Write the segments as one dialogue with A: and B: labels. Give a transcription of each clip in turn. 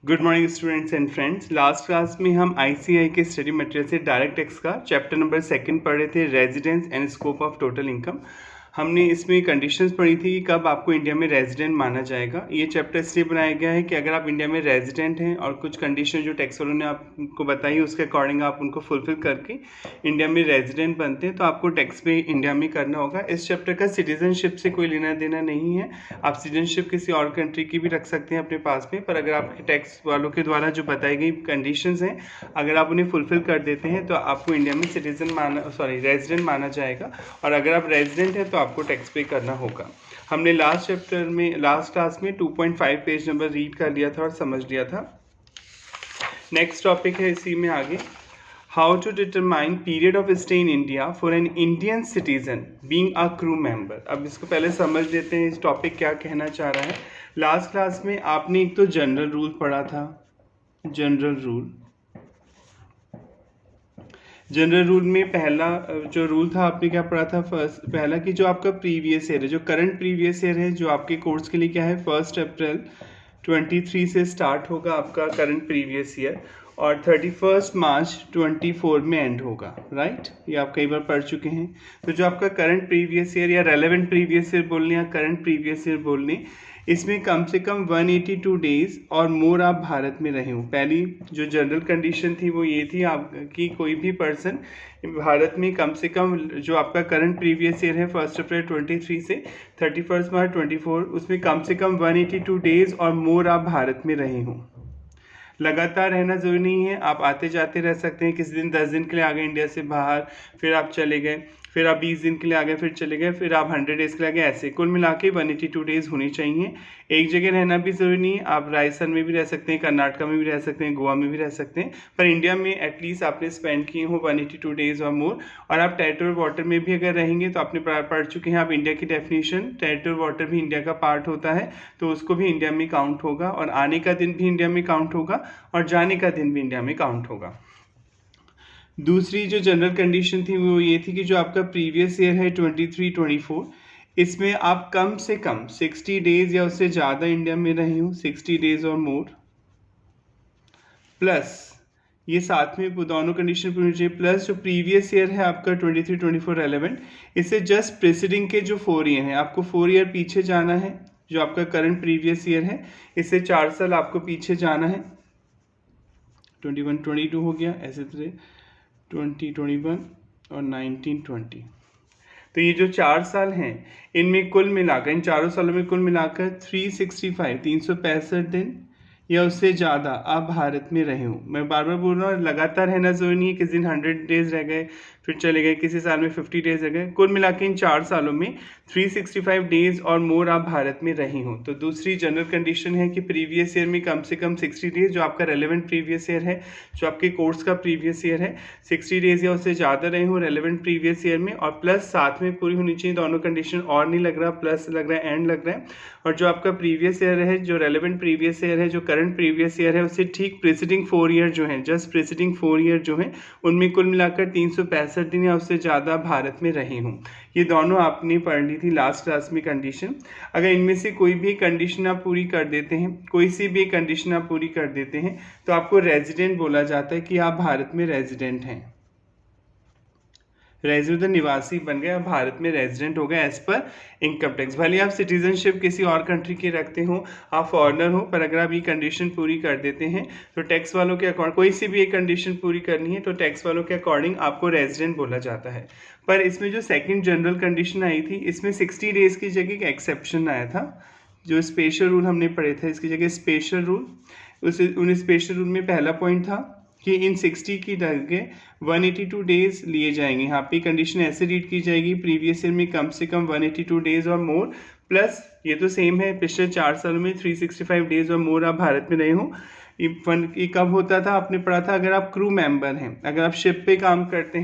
A: Good morning students and friends. Last class में हम ICI के स्टडी मटेरियल से डायरेक्ट टैक्स का चैप्टर नंबर 2 पढ़ रहे थे, residence and scope of total income. हमने इसमें कंडीशंस पढ़ी थी कि कब आपको इंडिया में रेजिडेंट माना जाएगा। ये चैप्टर इसलिए बनाया गया है कि अगर आप इंडिया में रेजिडेंट हैं और कुछ कंडीशन जो टैक्स वालों ने आपको बताई उसके अकॉर्डिंग आप उनको फुलफिल करके इंडिया में रेजिडेंट बनते हैं तो आपको टैक्स पे इंडिया में करना होगा। इस चैप्टर का सिटीजनशिप से कोई लेना देना नहीं है। आप सिटीजनशिप किसी और कंट्री की भी रख सकते हैं अपने पास में, पर अगर आपके टैक्स वालों के द्वारा जो बताई गई कंडीशंस हैं अगर आप उन्हें फुलफिल कर देते हैं तो आपको इंडिया में रेजिडेंट माना जाएगा, और अगर आप रेजिडेंट हैं तो आपको टैक्स पे करना होगा। हमने लास्ट क्लास में 2.5 पेज नंबर रीड कर लिया था और समझ लिया था। नेक्स्ट टॉपिक है इसी में आगे, how to determine period of stay in India for an Indian citizen being a crew member. अब इसको पहले समझ लेते हैं इस टॉपिक क्या कहना चाह रहा है। लास्ट क्लास में आपने एक तो जनरल रूल पढ़ा था। जनरल रूल में पहला जो रूल था आपने क्या पढ़ा था, पहला कि जो आपका प्रीवियस ईयर है, जो करंट प्रीवियस ईयर है, जो आपके कोर्स के लिए क्या है 1 अप्रैल 23 से स्टार्ट होगा आपका करंट प्रीवियस ईयर और 31 मार्च 24 में एंड होगा, राइट। ये आप कई बार पढ़ चुके हैं। तो जो आपका करंट प्रीवियस ईयर या रेलेवेंट प्रीवियस ईयर बोलने या करंट प्रीवियस ईयर बोलने, इसमें कम से कम 182 डेज और मोर आप भारत में रहे हो। पहली जो जनरल कंडीशन थी वो ये थी आपकी, कोई भी पर्सन भारत में कम से कम जो आपका करंट प्रीवियस ईयर है 1 अप्रैल 23 से 31 मार्च 24, उसमें कम से कम 182 डेज और मोर आप भारत में रहे हो। लगातार रहना जरूरी नहीं है, आप आते जाते रह सकते हैं। किसी दिन 10 दिन के लिए आ गए इंडिया से बाहर, फिर आप चले गए, फिर आप 20 दिन के लिए आ गए, फिर चले गए, फिर आप 100 डेज़ के लिए आ गए। ऐसे कुल मिला के 182 डेज़ होनी चाहिए। एक जगह रहना भी ज़रूरी नहीं है, आप राजस्थान में भी रह सकते हैं, कर्नाटका में भी रह सकते हैं, गोवा में भी रह सकते हैं, पर इंडिया में एटलीस्ट आपने स्पेंड किए हो 182 डेज़ और मोर। और आप टेरिटोरियल वाटर में भी अगर रहेंगे तो आपने पढ़ चुके हैं आप इंडिया की डेफिनेशन, टेरिटोरियल वाटर भी इंडिया का पार्ट होता है, तो उसको भी इंडिया में काउंट होगा, और आने का दिन भी इंडिया में काउंट होगा और जाने का दिन भी इंडिया में काउंट होगा। दूसरी जो जनरल कंडीशन थी वो ये थी कि जो आपका प्रीवियस ईयर है 23-24, इसमें आप कम से कम 60 डेज या उससे ज़्यादा इंडिया में रहे हो, 60 डेज और मोर, प्लस ये साथ में दोनों कंडीशन पूरी चाहिए, प्लस जो प्रीवियस ईयर है आपका 23-24 रेलेवेंट, इससे जस्ट प्रीसीडिंग के जो 4 ईयर हैं, आपको 4 ईयर पीछे जाना है। जो आपका करंट प्रीवियस ईयर है इससे 4 साल आपको पीछे जाना है। 21-22 हो गया, ऐसे तरह 20-21 और 19-20। तो ये जो 4 साल हैं इनमें कुल मिलाकर, इन चारों सालों में कुल मिलाकर 365 दिन या उससे ज़्यादा आप भारत में रहे हो। मैं बार बार बोल रहा हूँ, लगातार रहना जरूरी नहीं है। किसी दिन 100 डेज रह गए फिर चले गए, किसी साल में 50 डेज रह गए, कुल मिला के इन 4 सालों में 365 डेज और मोर आप भारत में रहे हो। तो दूसरी जनरल कंडीशन है कि प्रीवियस ईयर में कम से कम 60 डेज, जो आपका रेलेवेंट प्रीवियस ईयर है, जो आपके कोर्स का प्रीवियस ईयर है, 60 डेज या उससे ज़्यादा रहे हो रेलेवेंट प्रीवियस ईयर में, और प्लस साथ में पूरी होनी चाहिए दोनों कंडीशन, और नहीं लग रहा, प्लस लग रहा है, एंड लग रहा है। और जो आपका प्रीवियस ईयर है, जो रेलेवेंट प्रीवियस ईयर है, जो करंट प्रीवियस ईयर है, उससे ठीक प्रीसीडिंग 4 ईयर जो हैं, जस्ट प्रीसीडिंग 4 ईयर जो हैं, उनमें कुल मिलाकर 365 दिन या उससे ज़्यादा भारत में रहे हूँ। ये दोनों आपने पढ़ ली थी लास्ट क्लास में कंडीशन। अगर इनमें से कोई भी कंडीशन आप पूरी कर देते हैं, कोई सी भी कंडीशन आप पूरी कर देते हैं, तो आपको रेजिडेंट बोला जाता है कि आप भारत में रेजिडेंट हैं। रेजिडेंट निवासी बन गए, आप भारत में रेजिडेंट हो गए एज पर इनकम टैक्स। भले आप सिटीजनशिप किसी और कंट्री की रखते हो, आप फॉरेनर हो, पर अगर आप ये कंडीशन पूरी कर देते हैं तो टैक्स वालों के अकॉर्डिंग, कोई सी भी एक कंडीशन पूरी करनी है तो टैक्स वालों के अकॉर्डिंग आपको रेजिडेंट बोला जाता है। पर इसमें जो सेकेंड जनरल कंडीशन आई थी, इसमें 60 डेज की जगह एक एक्सेप्शन आया था। जो स्पेशल रूल हमने पढ़े थे इसकी जगह स्पेशल रूल, उन स्पेशल रूल में पहला पॉइंट था कि इन 60 की जगह 182 डेज लिए जाएंगे। यहाँ पे कंडीशन ऐसे रीड की जाएगी, प्रीवियस ईयर में कम से कम 182 डेज और मोर, प्लस ये तो सेम है, पिछले 4 सालों में 365 डेज और मोर आप भारत में रहे हो। ये कब होता था आपने पढ़ा था, अगर आप क्रू मेंबर हैं, अगर आप शिप पे काम करते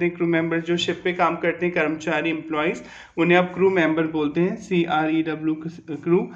A: हैं, क्रू मेंबर, जो शिप पे काम करते हैं कर्मचारी एम्प्लॉयज़, उन्हें आप क्रू मेंबर बोलते हैं, CREW क्रू।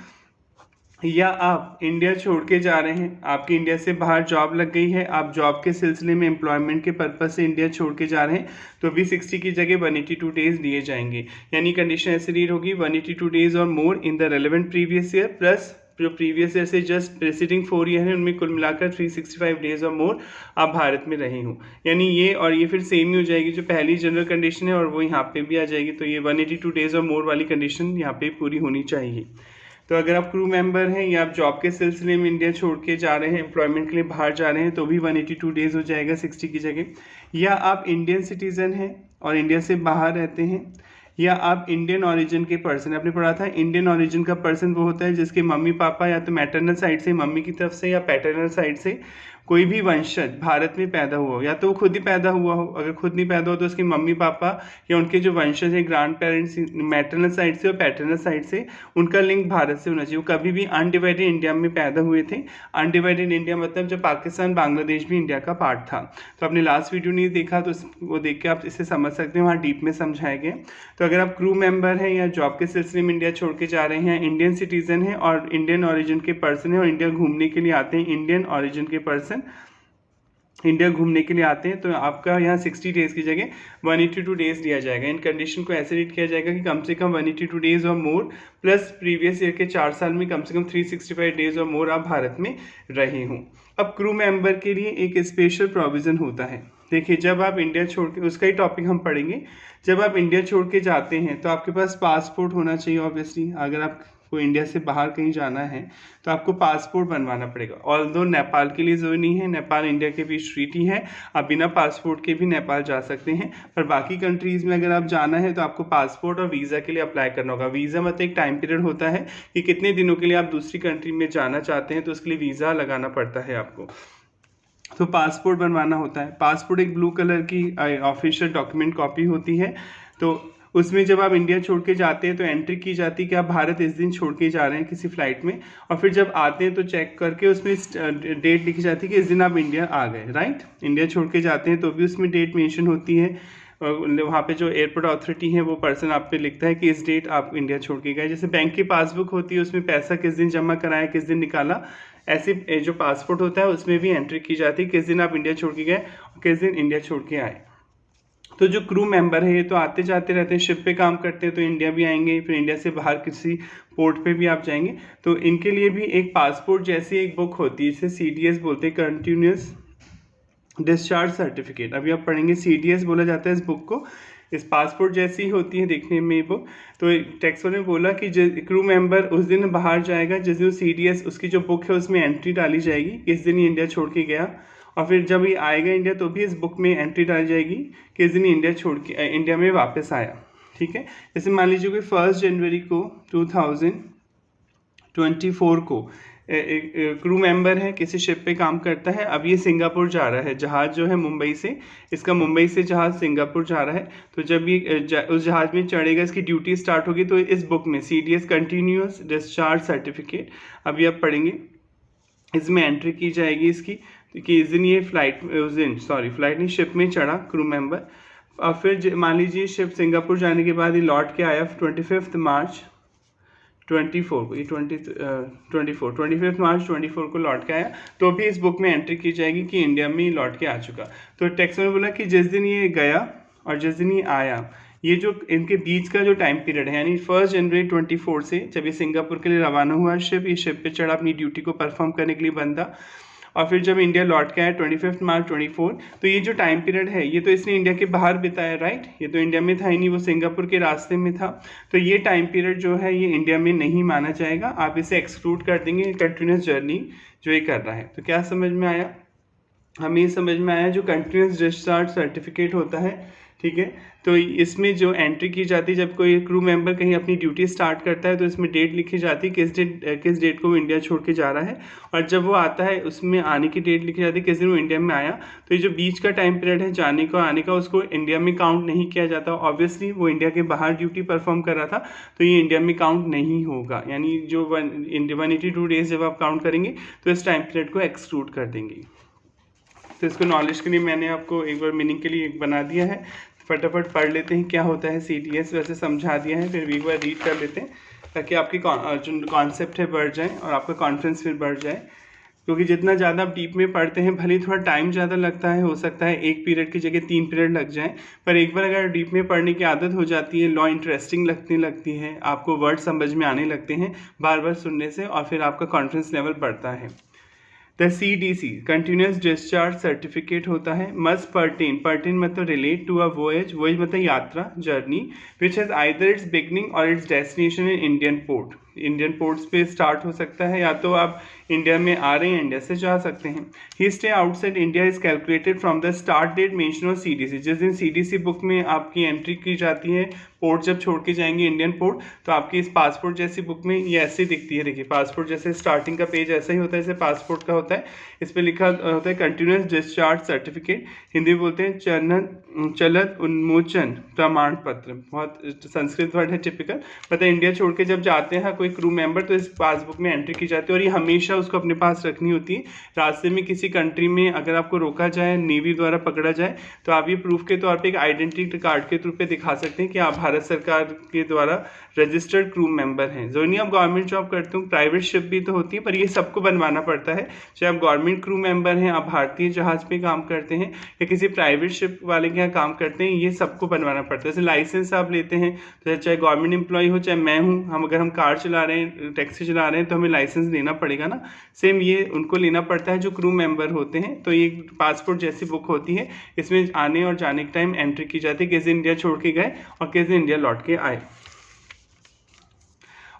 A: या आप इंडिया छोड़ के जा रहे हैं, आपकी इंडिया से बाहर जॉब लग गई है, आप जॉब के सिलसिले में एम्प्लॉयमेंट के पर्पस से इंडिया छोड़ के जा रहे हैं, तो भी 60 की जगह 182 डेज दिए जाएंगे। यानी कंडीशन ऐसे रीड होगी, 182 डेज और more in the relevant previous year plus जो प्रीवियस ईयर से जस्ट प्रेसिडिंग 4 ईयर है उनमें कुल मिलाकर 365 डेज और मोर आप भारत में रहे हो, यानी ये और ये फिर सेम ही हो जाएगी जो पहली जनरल कंडीशन है और वो यहाँ पे भी आ जाएगी। तो ये 182 डेज और मोर वाली कंडीशन यहाँ पे पूरी होनी चाहिए। तो अगर आप क्रू मेंबर हैं या आप जॉब के सिलसिले में इंडिया छोड़ के जा रहे हैं, एम्प्लॉयमेंट के लिए बाहर जा रहे हैं, तो भी 182 डेज हो जाएगा 60 की जगह। या आप इंडियन सिटीज़न हैं और इंडिया से बाहर रहते हैं, या आप इंडियन ओरिजिन के पर्सन, आपने पढ़ा था इंडियन ओरिजिन का पर्सन वो होता है जिसके मम्मी पापा या तो मैटरनल साइड से मम्मी की तरफ से या पैटर्नल साइड से कोई भी वंशज भारत में पैदा हुआ हो, या तो वो खुद ही पैदा हुआ हो, अगर खुद नहीं पैदा हो तो उसके मम्मी पापा या उनके जो वंशज हैं ग्रैंड पेरेंट्स मैटरनल साइड से और पैटर्नल साइड से उनका लिंक भारत से होना चाहिए। वो कभी भी अनडिवाइडेड इंडिया में पैदा हुए थे। अनडिवाइडेड इंडिया मतलब जब पाकिस्तान बांग्लादेश भी इंडिया का पार्ट था। तो आपने लास्ट वीडियो नहीं देखा तो वो देख के आप इसे समझ सकते हैं, वहाँ डीप में समझाया गया। तो अगर आप क्रू मेंबर हैं या जॉब के सिलसिले में इंडिया छोड़ के जा रहे हैं, इंडियन सिटीजन हैं और इंडियन ओरिजिन के पर्सन हैं और इंडिया घूमने के लिए आते हैं, इंडियन ओरिजिन के पर्सन इंडिया घूमने के लिए आते हैं, तो आपका यहाँ 60 डेज़ की जगह 182 डेज़ लिया जाएगा। इन कंडीशन को ऐसे रीड किया जाएगा कि कम से कम 182 डेज़ और मोर प्लस प्रीवियस ईयर के 4 साल में कम से कम 365 डेज़ और मोर आप भारत में रहे हों। अब क्रू मेंबर के लिए एक स्पेशल प्रोविज़न होता है। देखिए, जब आप इंडिया छोड़ के, उसका ही टॉपिक हम पढ़ेंगे, जब आप इंडिया छोड़ के जाते हैं तो आपके पास पासपोर्ट होना चाहिए। ऑब्वियसली अगर आपको इंडिया से बाहर कहीं जाना है तो आपको पासपोर्ट बनवाना पड़ेगा। ऑल्दो नेपाल के लिए ज़रूरी नहीं है, नेपाल इंडिया के बीच ट्रीटी है, आप बिना पासपोर्ट के भी नेपाल जा सकते हैं। पर बाकी कंट्रीज़ में अगर आप जाना है तो आपको पासपोर्ट और वीज़ा के लिए अप्लाई करना होगा। वीज़ा मतलब एक टाइम पीरियड होता है कि कितने दिनों के लिए आप दूसरी कंट्री में जाना चाहते हैं, तो उसके लिए वीज़ा लगाना पड़ता है आपको। तो पासपोर्ट बनवाना होता है। पासपोर्ट एक ब्लू कलर की ऑफिशियल डॉक्यूमेंट कॉपी होती है। तो उसमें जब आप इंडिया छोड़ के जाते हैं तो एंट्री की जाती है कि आप भारत इस दिन छोड़ के जा रहे हैं किसी फ्लाइट में, और फिर जब आते हैं तो चेक करके उसमें डेट लिखी जाती है कि इस दिन आप इंडिया आ गए, राइट। इंडिया छोड़ के जाते हैं तो भी उसमें डेट मेंशन होती है। वहाँ पे जो एयरपोर्ट अथॉरिटी है वो पर्सन आप पे लिखता है कि इस डेट आप इंडिया छोड़ के गए। जैसे बैंक की पासबुक होती है उसमें पैसा किस दिन जमा कराया, किस दिन निकाला, ऐसे जो पासपोर्ट होता है उसमें भी एंट्री की जाती है किस दिन आप इंडिया छोड़ के गए और किस दिन इंडिया छोड़ के आए। तो जो क्रू मेंबर है ये तो आते जाते रहते हैं, शिप पे काम करते हैं, तो इंडिया भी आएंगे, फिर इंडिया से बाहर किसी पोर्ट पे भी आप जाएंगे, तो इनके लिए भी एक पासपोर्ट जैसी एक बुक होती है, जिसे CDS बोलते हैं, कंटिन्यूस डिस्चार्ज सर्टिफिकेट। अभी आप पढ़ेंगे CDS बोला जाता है इस बुक को। इस पासपोर्ट जैसी होती है देखने में ये बुक। तो टेक्स्ट में बोला कि क्रू मेंबर उस दिन बाहर जाएगा जिस दिन CDS उसकी जो बुक है उसमें एंट्री डाली जाएगी किस दिन ये इंडिया छोड़ के गया, और फिर जब ये आएगा इंडिया तो भी इस बुक में एंट्री डाली जाएगी किस दिन इंडिया छोड़ के इंडिया में वापस आया। ठीक है, जैसे मान लीजिए कोई 1 जनवरी को 2024 को क्रू मेंबर है, किसी शिप पे काम करता है, अब ये सिंगापुर जा रहा है, जहाज़ जो है मुंबई से, इसका मुंबई से जहाज़ सिंगापुर जा रहा है। तो जब ये उस जहाज़ में चढ़ेगा, इसकी ड्यूटी स्टार्ट होगी, तो इस बुक में CDS कंटिन्यूस डिस्चार्ज सर्टिफिकेट अभी आप पढ़ेंगे, इसमें एंट्री की जाएगी इसकी कि इस दिन ये फ्लाइट नहीं, शिप में चढ़ा क्रू मेंबर। और फिर मान लीजिए शिप सिंगापुर जाने के बाद ये लौट के आया 25 मार्च 24 को, ये 25 मार्च 24 को लौट के आया, तो भी इस बुक में एंट्री की जाएगी कि इंडिया में लौट के आ चुका। तो टेक्स्ट में बोला कि जिस दिन ये गया और जिस दिन ये आया, ये जो इनके बीच का जो टाइम पीरियड है, यानी 1 जनवरी 24 से जब ये सिंगापुर के लिए रवाना हुआ शिप, ये शिप पे चढ़ा अपनी ड्यूटी को परफॉर्म करने के लिए बंदा, और फिर जब इंडिया लौट के आया 25 मार्च 24, तो ये जो टाइम पीरियड है ये तो इसने इंडिया के बाहर बिताया, राइट। ये तो इंडिया में था ही नहीं, वो सिंगापुर के रास्ते में था। तो ये टाइम पीरियड जो है ये इंडिया में नहीं माना जाएगा, आप इसे एक्सक्लूड कर देंगे कंटिन्यूस जर्नी जो ये कर रहा है। तो क्या समझ में आया? हमें समझ में आया जो कंटिन्यूस डिस्चार्ज सर्टिफिकेट होता है, ठीक है, तो इसमें जो एंट्री की जाती है जब कोई क्रू मेंबर कहीं अपनी ड्यूटी स्टार्ट करता है तो इसमें डेट लिखी जाती है किस डेट को वो इंडिया छोड़ के जा रहा है, और जब वो आता है उसमें आने की डेट लिखी जाती है किस दिन वो इंडिया में आया। तो ये जो बीच का टाइम पीरियड है जाने का आने का, उसको इंडिया में काउंट नहीं किया जाता। ऑब्वियसली वो इंडिया के बाहर ड्यूटी परफॉर्म कर रहा था तो ये इंडिया में काउंट नहीं होगा, यानी जो 182 डेज जब आप काउंट करेंगे तो इस टाइम पीरियड को एक्सक्लूड कर देंगे। तो इसको नॉलेज के लिए मैंने आपको एक बार मीनिंग के लिए एक बना दिया है, फटाफट पढ़ लेते हैं क्या होता है CDS, वैसे समझा दिया है, फिर एक बार रीड कर लेते हैं ताकि आपकी जो कॉन्सेप्ट है बढ़ जाए और आपका कॉन्फिडेंस फिर बढ़ जाए। क्योंकि जितना ज़्यादा आप डीप में पढ़ते हैं, भले ही थोड़ा टाइम ज़्यादा लगता है, हो सकता है एक पीरियड की जगह 3 पीरियड लग जाए, पर एक बार अगर डीप में पढ़ने की आदत हो जाती है, लॉ इंटरेस्टिंग लगने लगती है, आपको वर्ड समझ में आने लगते हैं बार बार सुनने से, और फिर आपका कॉन्फिडेंस लेवल बढ़ता है। The CDC continuous discharge certificate होता है। मस्ट पर्टेन मतलब रिलेट टू अ वोएज मतलब यात्रा, journey, which has either its beginning or its destination in Indian port. Indian ports पे स्टार्ट हो सकता है, या तो आप इंडिया में आ रहे हैं, इंडिया से जा सकते हैं। He stay outside India is calculated from the start date mention of CDC। जिस दिन CDC बुक में आपकी एंट्री की जाती है, पोर्ट जब छोड़ के जाएंगे इंडियन पोर्ट, तो आपकी इस पासपोर्ट जैसी बुक में ये ऐसे दिखती है। देखिए, पासपोर्ट जैसे स्टार्टिंग का पेज ऐसा ही होता है, जैसे पासपोर्ट का होता है। इस पर लिखा होता है कंटिन्यूस डिस्चार्ज सर्टिफिकेट, हिंदी बोलते हैं चलत उन्मोचन प्रमाण पत्र। बहुत संस्कृत वर्ड है टिपिकल। मतलब इंडिया छोड़ के जब जाते हैं कोई क्रू मेंबर, तो इस पासबुक में एंट्री की जाती है, और ये हमेशा उसको अपने पास रखनी होती है। रास्ते में किसी कंट्री में अगर आपको रोका जाए, नेवी द्वारा पकड़ा जाए, तो आप ये प्रूफ के तौर पे एक आइडेंटिटी कार्ड के थ्रू पे दिखा सकते हैं कि आप भारत सरकार के द्वारा रजिस्टर्ड क्रू मेंबर हैं। जो नहीं आप गवर्नमेंट जॉब करते हो, प्राइवेट शिप भी तो होती है, पर ये सबको बनवाना पड़ता है। चाहे आप गवर्नमेंट क्रू मेंबर हैं, आप भारतीय जहाज पे काम करते हैं, या किसी प्राइवेट शिप वाले के यहाँ काम करते हैं, ये सबको बनवाना पड़ता है। जैसे लाइसेंस आप लेते हैं, तो चाहे गवर्नमेंट एम्प्लॉय हो, चाहे मैं हूँ, अगर हम कार चला रहे हैं, टैक्सी चला रहे हैं, तो हमें लाइसेंस लेना पड़ेगा ना। सेम ये उनको लेना पड़ता है जो क्रू मेंबर होते हैं। तो ये पासपोर्ट जैसी बुक होती है, इसमें आने और जाने के टाइम एंट्री की जाती है, किस दिन इंडिया छोड़ के गए और किस दिन इंडिया लौट के आए।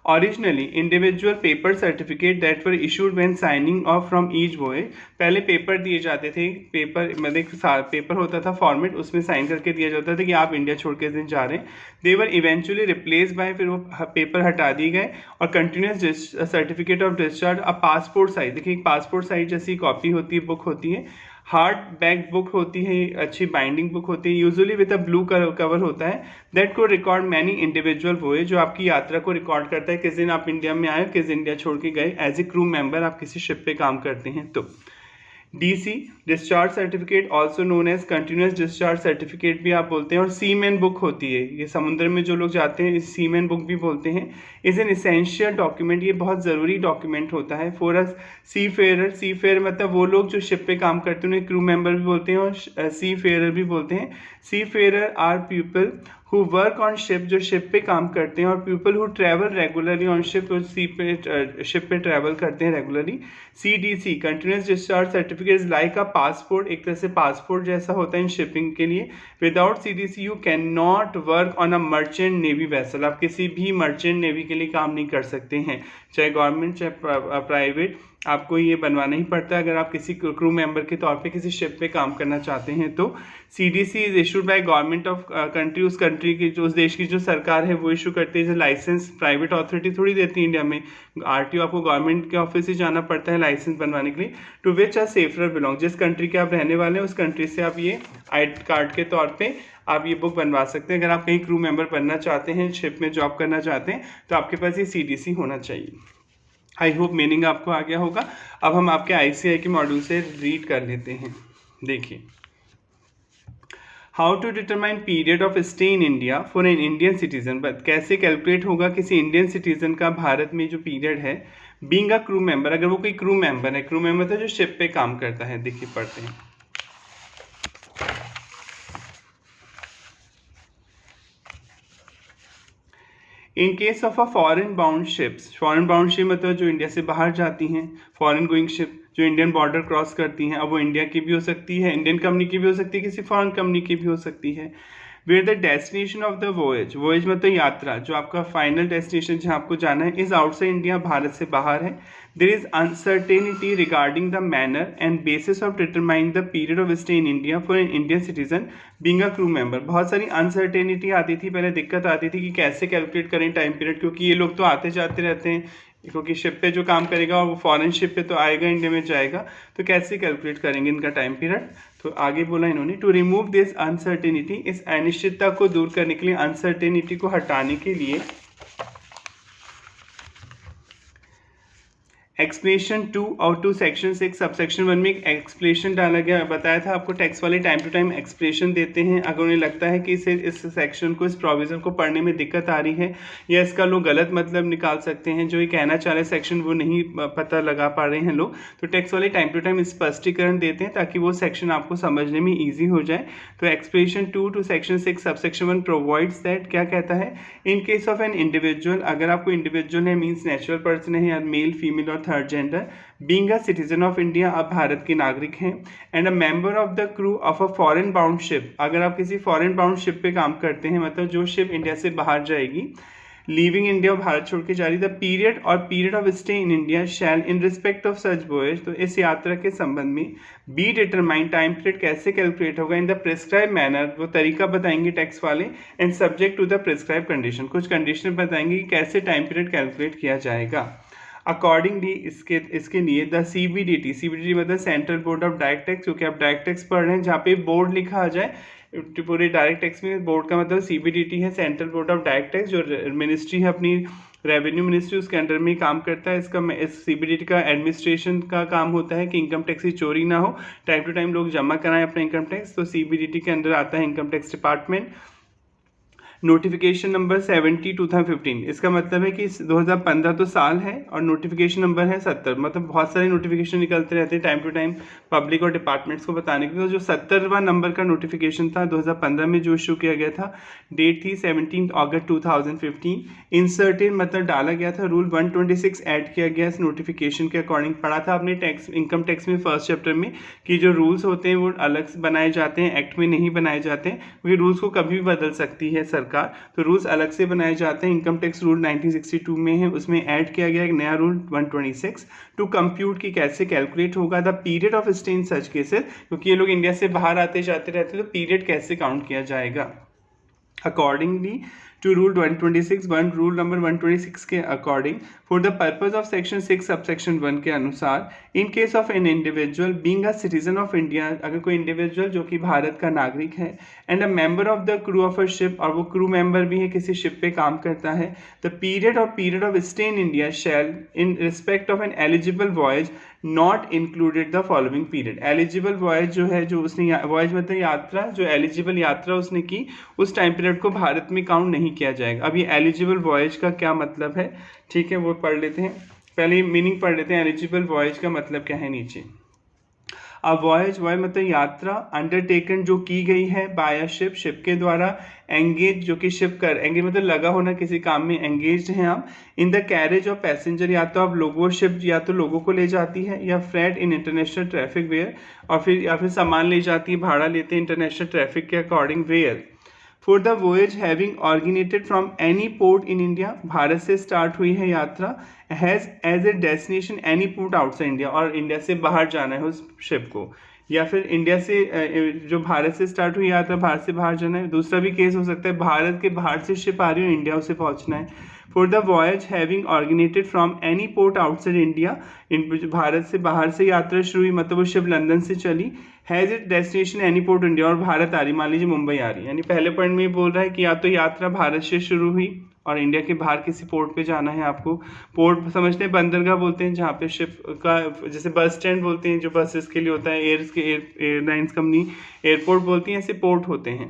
A: Originally, individual paper certificate that were issued when signing off from each voyage, पहले पेपर दिए जाते थे, पेपर मतलब एक पेपर होता था फॉर्मेट, उसमें साइन करके दिया जाता था कि आप इंडिया छोड़ के इस दिन जा रहे हैं। दे वर इवेंचुअली रिप्लेस बाय, फिर वो पेपर हटा दिए गए, और कंटिन्यूस सर्टिफिकेट ऑफ डिस्चार्ज, अब पासपोर्ट साइज, देखिए पासपोर्ट साइज जैसी कॉपी होती है, बुक होती है, हार्ड बैक बुक होती है, अच्छी बाइंडिंग बुक होती है, usually with a blue cover होता है, दैट को रिकॉर्ड मैनी इंडिविजुअल वोएज, जो आपकी यात्रा को रिकॉर्ड करता है, किस दिन आप इंडिया में आए, किस दिन इंडिया छोड़ के गए, एज ए क्रू मेंबर आप किसी शिप पे काम करते हैं। तो DC discharge certificate also known as continuous discharge certificate भी आप बोलते हैं, और सीमैन बुक होती है, ये समुद्र में जो लोग जाते हैं, इस सीमैन बुक भी बोलते हैं। इज एन इसेंशियल डॉक्यूमेंट, ये बहुत ज़रूरी डॉक्यूमेंट होता है फॉर अ सी फेयर मतलब वो लोग जो शिप पे काम करते हैं, उन्हें क्रू मेंबर भी बोलते हैं और सी फेयरर भी बोलते हैं। Seafarer are people who work on ship, जो शिप पे काम करते हैं, और people who travel regularly on ship, जो शिप पे ट्रैवल करते हैं regularly. CDC continuous discharge certificate is like a passport, एक तरह से पासपोर्ट जैसा होता है इन शिपिंग के लिए। Without CDC you can not work on a merchant navy vessel, आप किसी भी मर्चेंट नेवी के लिए काम नहीं कर सकते हैं, चाहे गवर्नमेंट चाहे प्राइवेट, आपको ये बनवाना ही पड़ता है अगर आप किसी क्रू मेंबर के तौर पे किसी शिप पे काम करना चाहते हैं। तो CDC is issued by government of country, उस कंट्री की जो उस देश की जो सरकार है वो इशू करती है। लाइसेंस प्राइवेट अथॉरिटी थोड़ी देती है इंडिया में, RTO आपको गवर्नमेंट के ऑफिस से जाना पड़ता है लाइसेंस बनवाने के लिए। To which are safer belong, जिस कंट्री के आप रहने वाले हैं उस कंट्री से आप ये ID कार्ड के तौर पे आप ये बुक बनवा सकते हैं। अगर आप कहीं क्रू मेंबर बनना चाहते हैं, शिप में जॉब करना चाहते हैं, तो आपके पास ये CDC होना चाहिए। आई होप मीनिंग आपको आ गया होगा। अब हम आपके ICAI के मॉड्यूल से रीड कर लेते हैं। देखिए, how to determine period of stay in India for an Indian citizen, but कैसे कैलकुलेट होगा किसी इंडियन सिटीजन का भारत में जो पीरियड है, बीइंग अ क्रू मेंबर, अगर वो कोई क्रू मेंबर है, क्रू मेंबर था जो शिप पे काम करता है। देखिए पढ़ते हैं। इन case of a foreign bound ships, foreign bound ship मतलब जो इंडिया से बाहर जाती हैं, फॉरेन गोइंग शिप जो इंडियन बॉर्डर क्रॉस करती हैं, अब वो इंडिया की भी हो सकती है, इंडियन कंपनी की भी हो सकती है, किसी फॉरेन कंपनी की भी हो सकती है। Where the destination of the voyage, voyage मतलब यात्रा, जो आपका फाइनल डेस्टिनेशन जहाँ आपको जाना है, इज आउटसाइड इंडिया, भारत से बाहर है। There is uncertainty regarding the manner and bases of determine the period of stay in India for an Indian citizen being a crew member. बहुत सारी अनसर्टेनिटी आती थी, पहले दिक्कत आती थी कि कैसे कैलकुलेट करें टाइम पीरियड, क्योंकि ये लोग तो आते जाते रहते हैं, क्योंकि शिप पे जो काम करेगा और वो फॉरेन शिप पे तो आएगा, इंडिया में जाएगा, तो कैसे कैलकुलेट करेंगे इनका टाइम पीरियड। तो आगे बोला इन्होंने, टू रिमूव दिस अनसर्टेनिटी, इस अनिश्चितता को दूर करने के लिए, अनसर्टेनिटी को हटाने के लिए, एक्सप्लेनेशन 2 और 2 सेक्शन 6 सब सेक्शन 1 में एक एक्सप्लेनेशन डाला गया, बताया था आपको टैक्स वाले टाइम टू टाइम एक्सप्लेनेशन देते हैं। अगर उन्हें लगता है कि इस सेक्शन को, इस प्रोविज़न को पढ़ने में दिक्कत आ रही है या इसका लोग गलत मतलब निकाल सकते हैं, जो ये कहना चाह रहे सेक्शन वो नहीं पता लगा पा रहे हैं लोग, तो टैक्स वाले टाइम टू टाइम स्पष्टीकरण देते हैं ताकि वो सेक्शन आपको समझने में ईजी हो जाए। तो explanation 2 to section 6 sub section 1 provides that, क्या कहता है, इन केस ऑफ एन इंडिविजुअल, अगर आपको इंडिविजुअल है मीन्स नेचुरल पर्सन है या मेल फीमेल और third gender, being a citizen of India, आप भारत के नागरिक हैं, and a member of the crew of a foreign bound ship, अगर आप किसी फॉरेन बाउंड शिप पे काम करते हैं, मतलब जो शिप इंडिया से बाहर जाएगी, लीविंग इंडिया, भारत छोड़ के जा रही, the period of stay in India shall in respect of such voyage, तो इस यात्रा के संबंध में बी डिटरमाइन, टाइम पीरियड कैसे कैलकुलेट होगा, इन द प्रिस्क्राइब मैनर, वो तरीका बताएंगे टैक्स वाले, and subject to the prescribe condition, कुछ कंडीशन बताएंगे कि कैसे टाइम पीरियड कैलकुलेट किया जाएगा। अकॉर्डिंगली इसके लिए द CBDT मतलब central board of direct tax, क्योंकि आप डायरेक्ट टैक्स पढ़ रहे हैं, जहाँ पे बोर्ड लिखा आ जाए पूरे डायरेक्ट टैक्स में, बोर्ड का मतलब CBDT है, central board of direct tax, जो मिनिस्ट्री है अपनी रेवेन्यू मिनिस्ट्री, उसके अंडर में काम करता है। इस CBDT का एडमिनिस्ट्रेशन का काम होता है कि इनकम टैक्स की चोरी ना हो, टाइम टू टाइम लोग जमा कराएं अपना इनकम टैक्स, तो CBDT के अंदर आता है income tax department. Notification number 70 2015, इसका मतलब है कि 2015 तो साल है और नोटिफिकेशन नंबर है 70, मतलब बहुत सारे नोटिफिकेशन निकलते रहते हैं टाइम टू टाइम पब्लिक और डिपार्टमेंट्स को बताने के लिए। तो जो 70वां नंबर का नोटिफिकेशन था 2015 में जो इशू किया गया था, डेट थी 17 अगस्त 2015, इंसर्टेड मतलब डाला गया था, रूल 126 ऐड किया गया इस नोटिफिकेशन के अकॉर्डिंग। पढ़ा था आपने इनकम टैक्स में फर्स्ट चैप्टर में कि जो रूल्स होते हैं वो अलग से बनाए जाते हैं, एक्ट में नहीं बनाए जाते हैं, क्योंकि रूल्स को कभी भी बदल सकती है सरकार, तो रूल्स अलग से बनाए जाते हैं। इनकम टैक्स रूल 1962 में है, उसमें ऐड किया गया एक नया रूल 126 टू कंप्यूट की कैसे कैलकुलेट होगा the period of stay in such cases, क्योंकि ये लोग इंडिया से बाहर आते जाते रहते हैं, तो पीरियड कैसे काउंट किया जाएगा। Accordingly to rule 126 rule number 126 के according, for the purpose of section 6 sub section 1 के अनुसार, in case of an individual being a citizen of India, अगर कोई इंडिविजुअल जो कि भारत का नागरिक है, and a member of the crew of a ship, और वो क्रू मेंबर भी है, किसी शिप पे काम करता है, the period of stay in India shall in respect of N eligible voyage not included the following period. Eligible voyage जो है, जो उसने वॉयज मतलब यात्रा, जो एलिजिबल यात्रा उसने की, उस टाइम पीरियड को भारत में काउंट नहीं किया जाएगा। अब ये एलिजिबल वॉयज का क्या मतलब है, ठीक है, वो पढ़ लेते हैं। पहले मीनिंग पढ़ लेते हैं, एलिजिबल वॉयज का मतलब क्या है नीचे। अब वॉयज मतलब यात्रा, अंडरटेकन जो की गई है, बाय अ शिप, शिप के द्वारा, एंगेज जो कि शिप कर, एंगेज मतलब लगा होना किसी काम में, एंगेज हैं आप, in the carriage of passenger, या तो आप लोगों, शिप या तो लोगों को ले जाती है, या freight in international traffic where, और फिर या फिर सामान ले जाती है, भाड़ा लेते हैं इंटरनेशनल ट्रैफिक के according where. For the voyage having originated from any port in India, भारत से स्टार्ट हुई है यात्रा, has as a destination any port outside India, और इंडिया से बाहर जाना है उस शिप को, या फिर इंडिया से जो भारत से स्टार्ट हुई यात्रा, भारत से बाहर जाना है। दूसरा भी केस हो सकता है, भारत के बाहर से शिप आ रही है, इंडिया उसे पहुंचना है। For the voyage having originated from any port outside India, भारत से बाहर से यात्रा शुरू हुई, मतलब वो शिप लंदन से चली, has it destination any port India, और भारत आ रही, मान लीजिए मुंबई आ रही, यानी पहले पॉइंट में बोल रहा है कि या तो यात्रा भारत से शुरू हुई और इंडिया के बाहर किसी पोर्ट पे जाना है आपको, पोर्ट समझते हैं, बंदरगाह बोलते हैं जहाँ पे शिप का, जैसे बस स्टैंड बोलते हैं जो बसेस के लिए होता है, एयरलाइंस कंपनी एयरपोर्ट बोलती हैं, ऐसे पोर्ट होते हैं।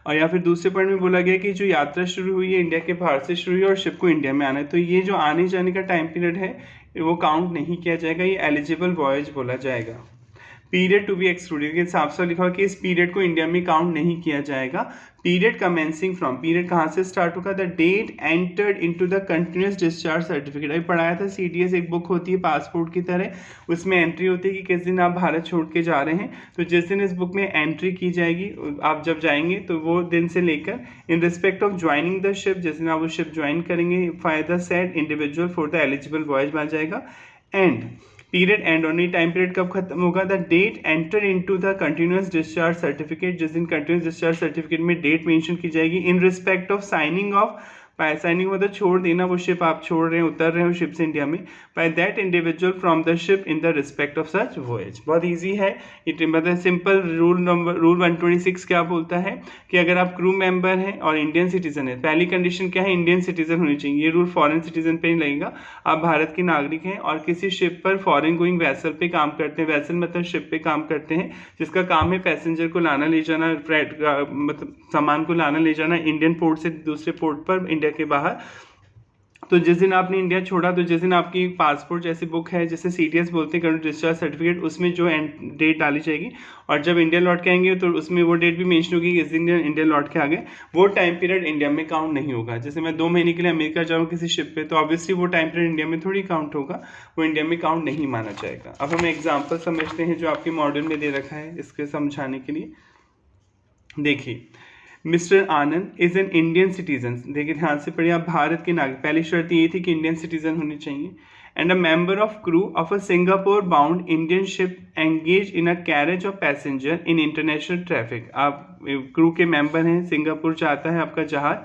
A: और या फिर दूसरे पॉइंट में बोला गया कि जो यात्रा शुरू हुई है इंडिया के बाहर से शुरू हुई और शिप को इंडिया में आना है, तो ये जो आने जाने का टाइम पीरियड है वो काउंट नहीं किया जाएगा, ये एलिजिबल वॉयज बोला जाएगा। पीरियड टू बी एक्सक्लूडेड के साफ साफ लिखा हुआ कि इस पीरियड को इंडिया में काउंट नहीं किया जाएगा। पीरियड कमेंसिंग फ्रॉम, पीरियड कहाँ से स्टार्ट होगा, the date entered into the continuous discharge certificate. अभी पढ़ाया था CDS एक बुक होती है पासपोर्ट की तरह, उसमें एंट्री होती है कि किस दिन आप भारत छोड़ के जा रहे हैं, तो जिस दिन इस बुक में एंट्री की जाएगी, आप जब जाएंगे तो वो दिन से लेकर in respect of joining the ship, जिस दिन आप वो शिप ज्वाइन करेंगे, for the said individual for the eligible voyage बन जाएगा। End period end on, time period कब खत्म होगा, the date enter into the continuous discharge certificate, जिस दिन कंटिन्यूअस डिस्चार्ज सर्टिफिकेट में डेट मेंशन की जाएगी, in respect of signing off ऐसा नहीं मतलब छोड़ देना वो शिप, आप छोड़ रहे हैं, उतर रहे हो शिप से इंडिया में, by that individual from the ship in the respect of such voyage. बहुत ईजी है, इट मतलब सिंपल रूल 126 क्या बोलता है कि अगर आप क्रू मेंबर हैं और इंडियन सिटीजन है, पहली कंडीशन क्या है, इंडियन सिटीजन होनी चाहिए। ये रूल फॉरेन सिटीजन पे नहीं लगेगा। आप भारत के नागरिक हैं और किसी शिप पर फॉरेन गोइंग वैसल पे काम करते हैं, वैसल मतलब शिप पे काम करते हैं जिसका काम है पैसेंजर को लाना ले जाना, फ्रेट मतलब सामान को लाना ले जाना इंडियन पोर्ट से दूसरे पोर्ट पर इंडिया के बाहर। तो जिस दिन आपने इंडिया छोड़ा, तो जिस दिन आपकी पासपोर्ट जैसी बुक है जिसे CTS बोलते हैं, करंट डिस्चार्ज सर्टिफिकेट, उसमें जो डेट डाली जाएगी, और जब इंडिया लौट के आएंगे तो उसमें वो डेट भी मेंशन होगी कि इस दिन इंडिया लौट के आ गए, वो टाइम पीरियड इंडिया में काउंट नहीं होगा। जैसे मैं 2 महीने के लिए अमेरिका जाऊँ किसी शिप पे, तो ऑब्वियसली वो टाइम पीरियड इंडिया में थोड़ी काउंट होगा, वो इंडिया में काउंट नहीं माना जाएगा। अब हम एग्जाम्पल समझते हैं जो आपके मॉडल में दे रखा है इसके समझाने के लिए। देखिए, mister Anand is an Indian citizen, देखिए ध्यान से पढ़िए, आप भारत के नागरिक, पहली शर्त ये थी कि इंडियन सिटीजन होनी चाहिए, and a member of crew of a Singapore bound Indian ship engage in a carriage of passenger in international traffic. आप क्रू के मेंबर हैं, सिंगापुर चाहता है आपका जहाज,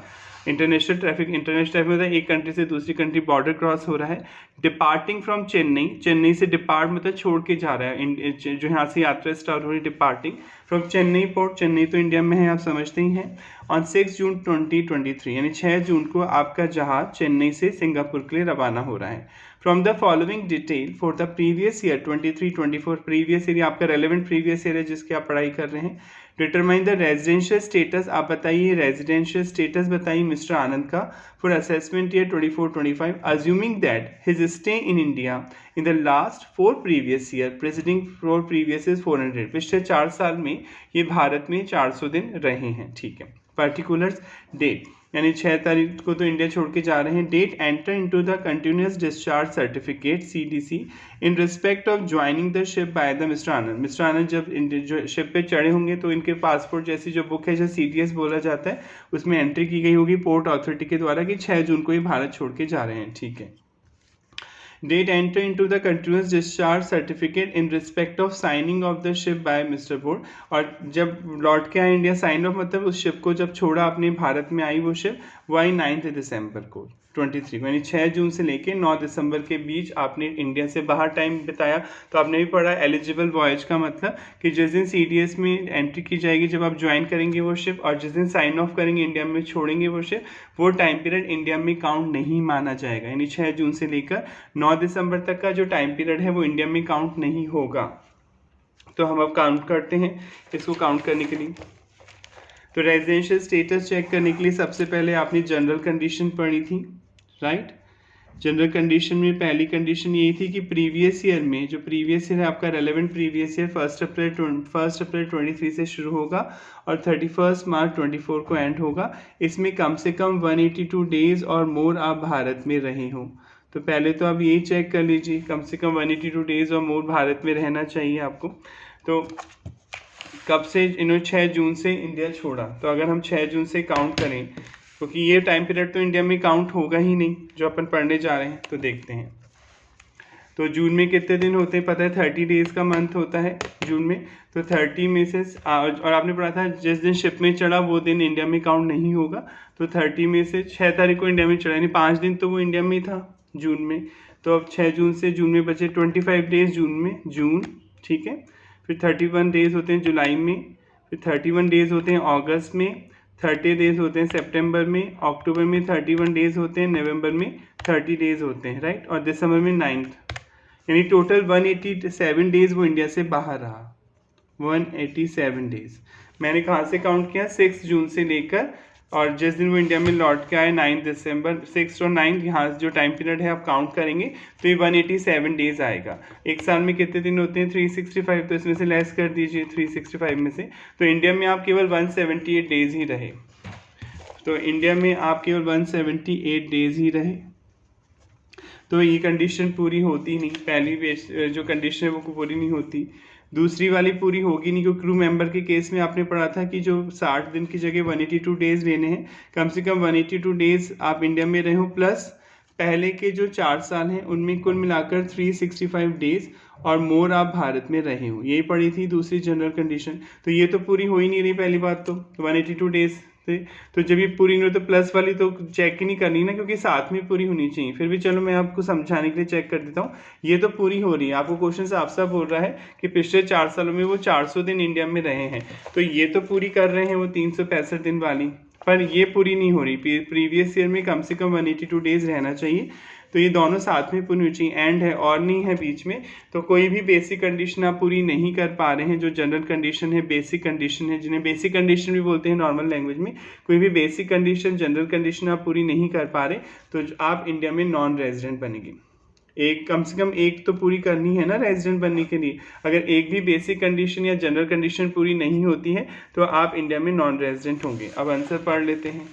A: इंटरनेशनल ट्रैफिक मतलब एक कंट्री से दूसरी कंट्री बॉर्डर क्रॉस हो रहा है, डिपार्टिंग फ्रॉम चेन्नई, चेन्नई से डिपार्ट मतलब छोड़ के जा रहा है, जो यहाँ से यात्रा स्टार्ट हो रही है, departing from Chennai port, Chennai तो इंडिया में है आप समझते ही हैं, ऑन 6 जून 2023 यानी 6 जून को आपका जहाज चेन्नई से सिंगापुर के लिए रवाना हो रहा है। From the following detail for the previous year 23-24, previous year आपका रेलेवेंट प्रीवियस ईयर है जिसकी आप पढ़ाई कर रहे हैं। डिटरमाइन द रेजिडेंशियल स्टेटस, आप बताइए रेजिडेंशियल स्टेटस बताइए मिस्टर आनंद का for assessment year 24-25, assuming that his stay in India in the last 4 previous year presiding 4 previous is 400, पिछले 4 साल में ये भारत में 400 दिन रहे हैं। ठीक है, पर्टिकुलर्स डेट यानी 6 तारीख को तो इंडिया छोड़ के जा रहे हैं, date enter into the continuous discharge certificate CDC in respect of joining the ship by the mister Anand. Mister Anand जब जो शिप पे चढ़े होंगे तो इनके पासपोर्ट जैसी जो बुक है जो CTS बोला जाता है उसमें एंट्री की गई होगी पोर्ट अथॉरिटी के द्वारा कि 6 जून को ये भारत छोड़ के जा रहे हैं। ठीक है, date enter into the continuous discharge certificate in respect of signing off the ship by mister board, और जब लौट के आए इंडिया साइन ऑफ मतलब उस शिप को जब छोड़ा अपने भारत में आई वो शिप, वो आई 9 दिसंबर को 23 यानी 6 जून से लेके 9 दिसंबर के बीच आपने इंडिया से बाहर टाइम बिताया। तो आपने भी पढ़ा एलिजिबल वॉयज का मतलब कि जिस दिन CDS में एंट्री की जाएगी जब आप ज्वाइन करेंगे वो शिप, और जिस दिन साइन ऑफ करेंगे इंडिया में छोड़ेंगे वो शिप, वो टाइम पीरियड इंडिया में काउंट नहीं माना जाएगा। यानी 6 जून से लेकर 9 दिसंबर तक का जो टाइम पीरियड है वो इंडिया में काउंट नहीं होगा। तो हम अब काउंट करते हैं इसको काउंट करने के लिए। तो रेजिडेंशियल स्टेटस चेक करने के लिए सबसे पहले आपने जनरल कंडीशन पढ़ी थी, राइट। जनरल कंडीशन में पहली कंडीशन ये थी कि प्रीवियस ईयर में, जो प्रीवियस ईयर है आपका रेलेवेंट प्रीवियस ईयर 1 अप्रैल 23 से शुरू होगा और 31 मार्च 24 को एंड होगा। इसमें कम से कम 182 डेज और मोर आप भारत में रहे हो। तो पहले तो आप ये चेक कर लीजिए, कम से कम 182 डेज और मोर भारत में रहना चाहिए आपको। तो कब से इन्होंने 6 जून से इंडिया छोड़ा, तो अगर हम 6 जून से काउंट करें, क्योंकि ये टाइम पीरियड तो इंडिया में काउंट होगा ही नहीं जो अपन पढ़ने जा रहे हैं, तो देखते हैं। तो जून में कितने दिन होते हैं पता है, 30 डेज का मंथ होता है जून में। तो 30 में से और आपने पढ़ा था जिस दिन शिप में चढ़ा वो दिन इंडिया में काउंट नहीं होगा। तो 30 में से 6 तारीख को इंडिया में चढ़ा, यानी 5 दिन तो वो इंडिया में था जून में। तो अब 6 जून से जून में बचे 25 डेज जून में, जून, ठीक है। फिर 31 डेज होते हैं जुलाई में, फिर 31 डेज होते हैं अगस्त में, 30 डेज होते हैं सितंबर में, अक्टूबर में 31 डेज होते हैं, नवंबर में 30 डेज होते हैं, राइट। और दिसंबर में 9, यानी टोटल 187 डेज वो इंडिया से बाहर रहा। 187 डेज मैंने कहाँ से काउंट किया, 6 जून से लेकर, और जिस दिन वो इंडिया में लौट के आए 9 दिसंबर, 6 और 9 यहाँ जो टाइम पीरियड है आप काउंट करेंगे तो ये 187 डेज आएगा। एक साल में कितने दिन होते हैं, 365, तो इसमें से लेस कर दीजिए 365 में से। तो इंडिया में आप केवल 178 डेज ही रहे। तो इंडिया में आप केवल 178 डेज ही रहे। तो ये कंडीशन पूरी होती नहीं, पहली जो कंडीशन है वो पूरी नहीं होती, दूसरी वाली पूरी होगी नहीं, क्योंकि क्रू मेंबर के केस में आपने पढ़ा था कि जो 60 दिन की जगह 182 डेज लेने हैं, कम से कम 182 डेज आप इंडिया में रहे हो, प्लस पहले के जो 4 साल हैं उनमें कुल मिलाकर 365 डेज और मोर आप भारत में रहे हो, यही पढ़ी थी दूसरी जनरल कंडीशन। तो ये तो पूरी हो ही नहीं रही पहली बात, तो 182 डेज तो जब ये पूरी नहीं हो तो प्लस वाली तो चेक ही नहीं करनी ना, क्योंकि साथ में पूरी होनी चाहिए। फिर भी चलो मैं आपको समझाने के लिए चेक कर देता हूँ। ये तो पूरी हो रही है, आपको क्वेश्चन साफ साफ बोल रहा है कि पिछले 4 सालों में वो 400 दिन इंडिया में रहे हैं, तो ये तो पूरी कर रहे हैं वो 365 दिन वाली, पर ये पूरी नहीं हो रही। प्रीवियस ईयर में कम से कम 182 डेज रहना चाहिए, तो ये दोनों साथ में पूरी होनी चाहिए। एंड है और नहीं है बीच में, तो कोई भी बेसिक कंडीशन आप पूरी नहीं कर पा रहे हैं, जो जनरल कंडीशन है, बेसिक कंडीशन है, जिन्हें बेसिक कंडीशन भी बोलते हैं नॉर्मल लैंग्वेज में, कोई भी बेसिक कंडीशन, जनरल कंडीशन आप पूरी नहीं कर पा रहे, तो आप इंडिया में नॉन रेजिडेंट बनेंगे। एक कम से कम एक तो पूरी करनी है ना रेजिडेंट बनने के लिए। अगर एक भी बेसिक कंडीशन या जनरल कंडीशन पूरी नहीं होती है तो आप इंडिया में नॉन रेजिडेंट होंगे। अब आंसर पढ़ लेते हैं,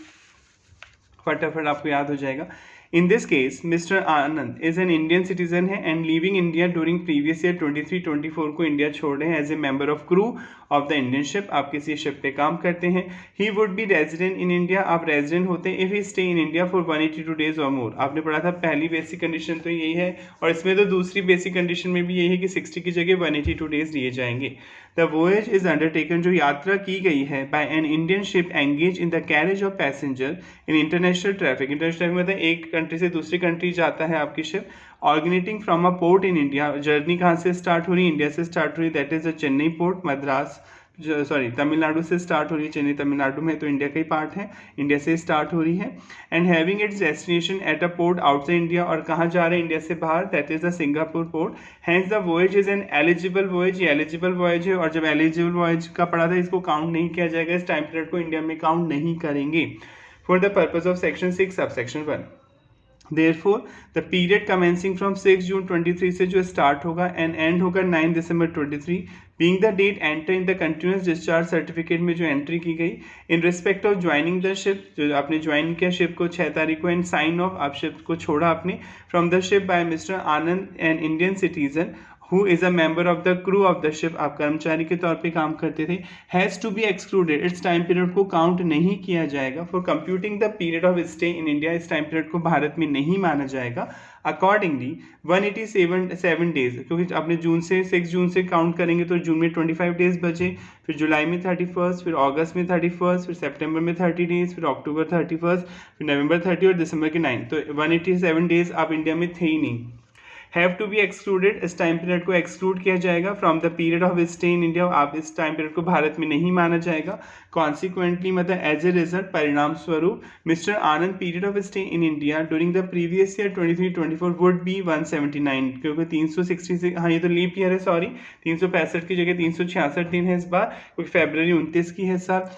A: फटाफट आपको याद हो जाएगा। In this case, Mr. Anand is an Indian citizen है and leaving India during previous year 23-24 को इंडिया छोड़ रहे हैं as a member of crew of the Indian ship। आप किसी शिप पे काम करते हैं। He would be resident in India, आप रेजिडेंट होते हैं if he stay in India for 182 days or more। आपने पढ़ा था पहली बेसिक कंडीशन तो यही है, और इसमें तो दूसरी बेसिक कंडीशन में भी यही है कि 60 की जगह 182 डेज लिए जाएंगे। The voyage is undertaken, जो यात्रा की गई है by an Indian ship engaged in the carriage of passenger in international traffic। International traffic मतलब एक कंट्री से दूसरी कंट्री जाता है आपकी ship. Originating from a port in India, journey कहाँ से स्टार्ट हो रही है? इंडिया से स्टार्ट हो रही है, that is the Chennai port. Madras Tamil Nadu से स्टार्ट हो रही है, चेन्नई तमिलनाडु में तो इंडिया का ही पार्ट है, इंडिया से स्टार्ट हो रही है। And having its destination at a port outside India, और कहाँ जा रहे हैं? इंडिया से बाहर, that is the Singapore port. Hence the voyage is an eligible voyage, ये एलिजिबल वॉयज है, और जब एलिजिबल वॉयज का पढ़ा था इसको काउंट नहीं किया जाएगा, इस टाइम पीरियड को इंडिया में काउंट नहीं करेंगे for the purpose of section 6 sub section 1। Therefore, the period commencing from 6 जून 23 से जो स्टार्ट होगा एंड एंड होगा 9 दिसंबर 23, being the date enter in the continuous discharge certificate में जो एंट्री की गई in respect of joining the ship, जो आपने ज्वाइन किया शिप को 6 तारीख को, एंड साइन ऑफ, आप शिप को छोड़ा आपने, from the ship by mister Anand an Indian citizen who is a member of the crew of the ship, आप कर्मचारी के तौर पे काम करते थे, हैज़ टू बी एक्सक्लूडेड, इस टाइम पीरियड को काउंट नहीं किया जाएगा for computing the period of stay in India, इस टाइम पीरियड को भारत में नहीं माना जाएगा। अकॉर्डिंगली 187 डेज, क्योंकि आपने जून से 6 जून से काउंट करेंगे तो जून में 25 डेज बचे, फिर जुलाई में 31, फिर अगस्त में 31, फिर सितंबर में 30 डेज, फिर अक्टूबर 31, फिर नवंबर 30 और दिसंबर के 9, तो 187 डेज आप इंडिया में थे ही नहीं। हैव टू बी एक्सक्लूडेड, इस टाइम पीरियड को एक्सक्लूड किया जाएगा from the period of stay in India, आप इस टाइम पीरियड को भारत में नहीं माना जाएगा। कॉन्सिक्वेंटली मतलब एज ए रिजल्ट, परिणाम स्वरूप, mister Anand period of stay in India during the previous year 23-24 would be 179, क्योंकि 366, हाँ ये तो लीप ईयर है, सॉरी 365 की जगह 366 दिन है इस बार, क्योंकि फरवरी 29 की है साल,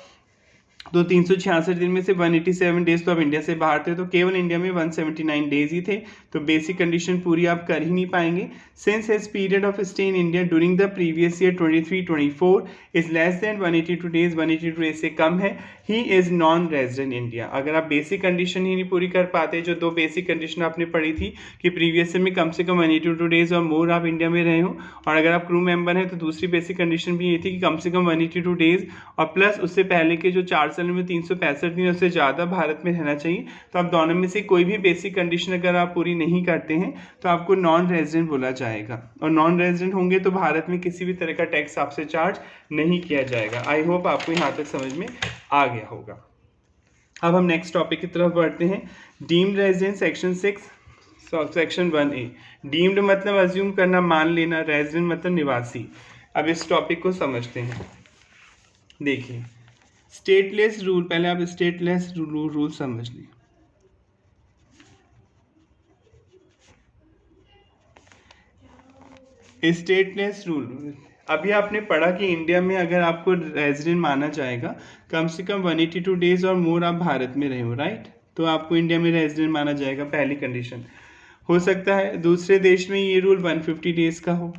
A: तो 366 दिन में से 187 डेज तो आप इंडिया से बाहर थे, तो केवल इंडिया में 179 डेज ही थे, तो बेसिक कंडीशन पूरी आप कर ही नहीं पाएंगे। Since his period of stay in India during the previous year 23-24 is less than 182 days, 182 days से कम है, he is non resident India. अगर आप बेसिक कंडीशन ही नहीं पूरी कर पाते, जो 2 बेसिक कंडीशन आपने पढ़ी थी कि प्रीवियस ईयर में कम से कम 182 डेज और मोर आप इंडिया में रहे हो, और अगर आप क्रू मेंबर हैं तो दूसरी बेसिक कंडीशन भी ये थी कि कम से कम 182 डेज और प्लस उससे पहले के जो 4 साल में 365 दिन उससे ज़्यादा भारत में रहना चाहिए। तो आप दोनों में से कोई भी बेसिक कंडीशन अगर आप पूरी नहीं करते हैं तो आपको नॉन रेजिडेंट बोला जाएगा, और नॉन रेजिडेंट होंगे तो भारत में किसी भी तरह का टैक्स आपसे चार्ज नहीं किया जाएगा। आई होप आपको यहाँ तक समझ में आ गया होगा। अब हम नेक्स्ट टॉपिक की तरफ बढ़ते हैं। Deemed resident section 6 section 1A। Deemed मतलब अज्यूम करना, मान लेना, रेजिडेंट मतलब निवासी। अब इस टॉपिक को समझते हैं। देखिए स्टेटलेस रूल, पहले आप स्टेटलेस रूल समझ लीजिए। स्टेटलेस रूल, अभी आपने पढ़ा कि इंडिया में अगर आपको रेजिडेंट माना जाएगा, कम से कम 182 डेज और मोर आप भारत में रहे हो, राइट, तो आपको इंडिया में रेजिडेंट माना जाएगा, पहली कंडीशन। हो सकता है दूसरे देश में ये रूल 150 डेज का हो,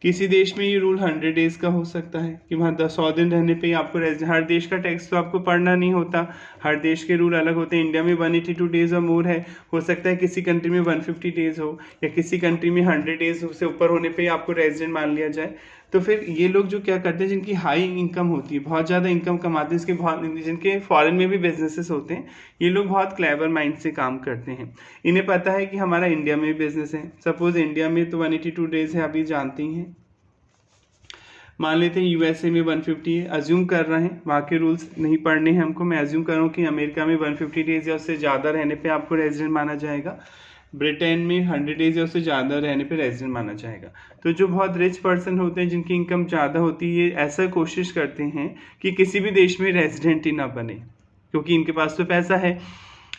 A: किसी देश में ये रूल 100 डेज का हो सकता है कि वहाँ 100 दिन रहने पे ही आपको हर देश का टैक्स तो आपको पढ़ना नहीं होता, हर देश के रूल अलग होते हैं। इंडिया में 182 डेज और मोर है, हो सकता है किसी कंट्री में 150 डेज हो, या किसी कंट्री में 100 डेज से ऊपर होने पे ही आपको रेजिडेंट मान लिया जाए। तो फिर ये लोग जो क्या करते हैं, जिनकी हाई इनकम होती है, बहुत ज़्यादा इनकम कमाते हैं, इसके बहुत, जिनके फॉरेन में भी बिजनेसेस होते हैं, ये लोग बहुत क्लेवर माइंड से काम करते हैं। इन्हें पता है कि हमारा इंडिया में भी बिजनेस है, सपोज इंडिया में तो 182 डेज है, अभी जानते ही हैं, मान लेते हैं यूएसए में 150 है, अज्यूम कर रहे हैं, वहाँ के रूल्स नहीं पढ़ने हैं हमको, मैं अज्यूम कर रहा हूँ कि अमेरिका में 150 डेज या उससे ज़्यादा रहने पे आपको रेजिडेंट माना जाएगा, ब्रिटेन में 100 डेज या उससे ज़्यादा रहने पे रेजिडेंट माना जाएगा। तो जो बहुत रिच पर्सन होते हैं जिनकी इनकम ज़्यादा होती है, ये ऐसा कोशिश करते हैं कि किसी भी देश में रेजिडेंट ही ना बने, क्योंकि इनके पास तो पैसा है,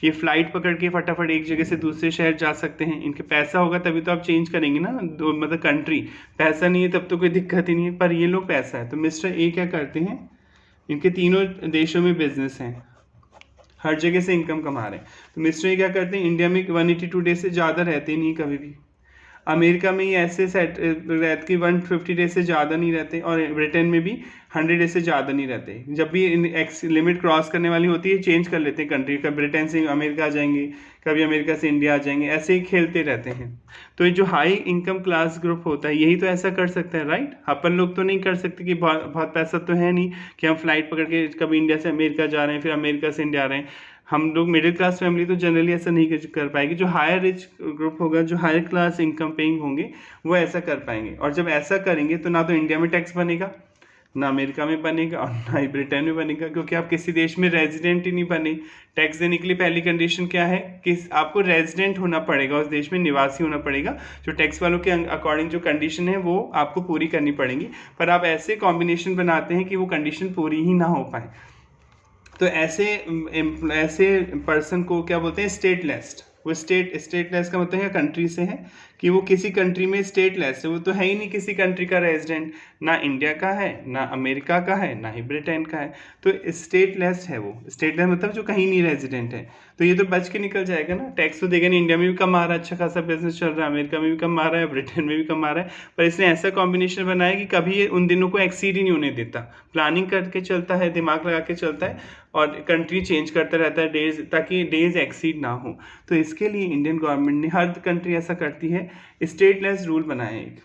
A: ये फ्लाइट पकड़ के फटाफट एक जगह से दूसरे शहर जा सकते हैं, इनके पैसा होगा तभी तो आप चेंज करेंगे ना, मतलब कंट्री, पैसा नहीं है तब तो कोई दिक्कत ही नहीं है, पर ये लोग पैसा है। तो मिस्टर ए क्या करते हैं, इनके तीनों देशों में बिजनेस हैं, हर जगह से इनकम कमा रहे हैं। तो मिस्टर ए क्या करते हैं, इंडिया में 182 डेज से ज़्यादा रहते नहीं कभी भी, अमेरिका में ये ऐसे सेट रहते कि 150 डेज से ज़्यादा नहीं रहते, और ब्रिटेन में भी 100 डेज से ज़्यादा नहीं रहते। जब भी एक्स लिमिट क्रॉस करने वाली होती है चेंज कर लेते हैं कंट्री, कभी ब्रिटेन से अमेरिका आ जाएंगे, कभी अमेरिका से इंडिया आ जाएंगे, ऐसे ही खेलते रहते हैं। तो ये जो हाई इनकम क्लास ग्रुप होता है यही तो ऐसा कर सकता है, राइट। अपन लोग तो नहीं कर सकते, कि बहुत पैसा तो है नहीं कि हम फ्लाइट पकड़ के कभी इंडिया से अमेरिका जा रहे हैं फिर अमेरिका से इंडिया आ रहे हैं। हम लोग मिडिल क्लास फैमिली तो जनरली ऐसा नहीं कर पाएगी, जो हायर रिच ग्रुप होगा, जो हायर क्लास इनकम पेइंग होंगे, वो ऐसा कर पाएंगे। और जब ऐसा करेंगे तो ना तो इंडिया में टैक्स बनेगा, ना अमेरिका में बनेगा, और ना ही ब्रिटेन में बनेगा, क्योंकि आप किसी देश में रेजिडेंट ही नहीं बने। टैक्स देने के लिए पहली कंडीशन क्या है कि आपको रेजिडेंट होना पड़ेगा, उस देश में निवासी होना पड़ेगा। जो टैक्स वालों के अकॉर्डिंग जो कंडीशन है वो आपको पूरी करनी पड़ेगी, पर आप ऐसे कॉम्बिनेशन बनाते हैं कि वो कंडीशन पूरी ही ना हो पाए। तो ऐसे पर्सन को क्या बोलते हैं, स्टेटलेस। वो स्टेटलेस का मतलब है कंट्री से है, कि वो किसी कंट्री में स्टेटलेस है, वो तो है ही नहीं किसी कंट्री का रेजिडेंट, ना इंडिया का है, ना अमेरिका का है, ना ही ब्रिटेन का है, तो स्टेटलेस है वो। स्टेटलेस मतलब जो कहीं नहीं रेजिडेंट है। तो ये तो बच के निकल जाएगा ना, टैक्स तो देगा नहीं, इंडिया में भी कमा रहा है, अच्छा खासा बिजनेस चल रहा है, अमेरिका में भी कमा रहा है, ब्रिटेन में भी कमा रहा है, पर इसने ऐसा कॉम्बिनेशन बनाया कि कभी ये उन दिनों को एक्सीड ही नहीं होने देता, प्लानिंग करके चलता है, दिमाग लगा के चलता है, और कंट्री चेंज करता रहता है डेज, ताकि डेज एक्सीड ना हो। तो इसके लिए इंडियन गवर्नमेंट ने, हर कंट्री ऐसा करती है, स्टेटलेस रूल बनाया है एक।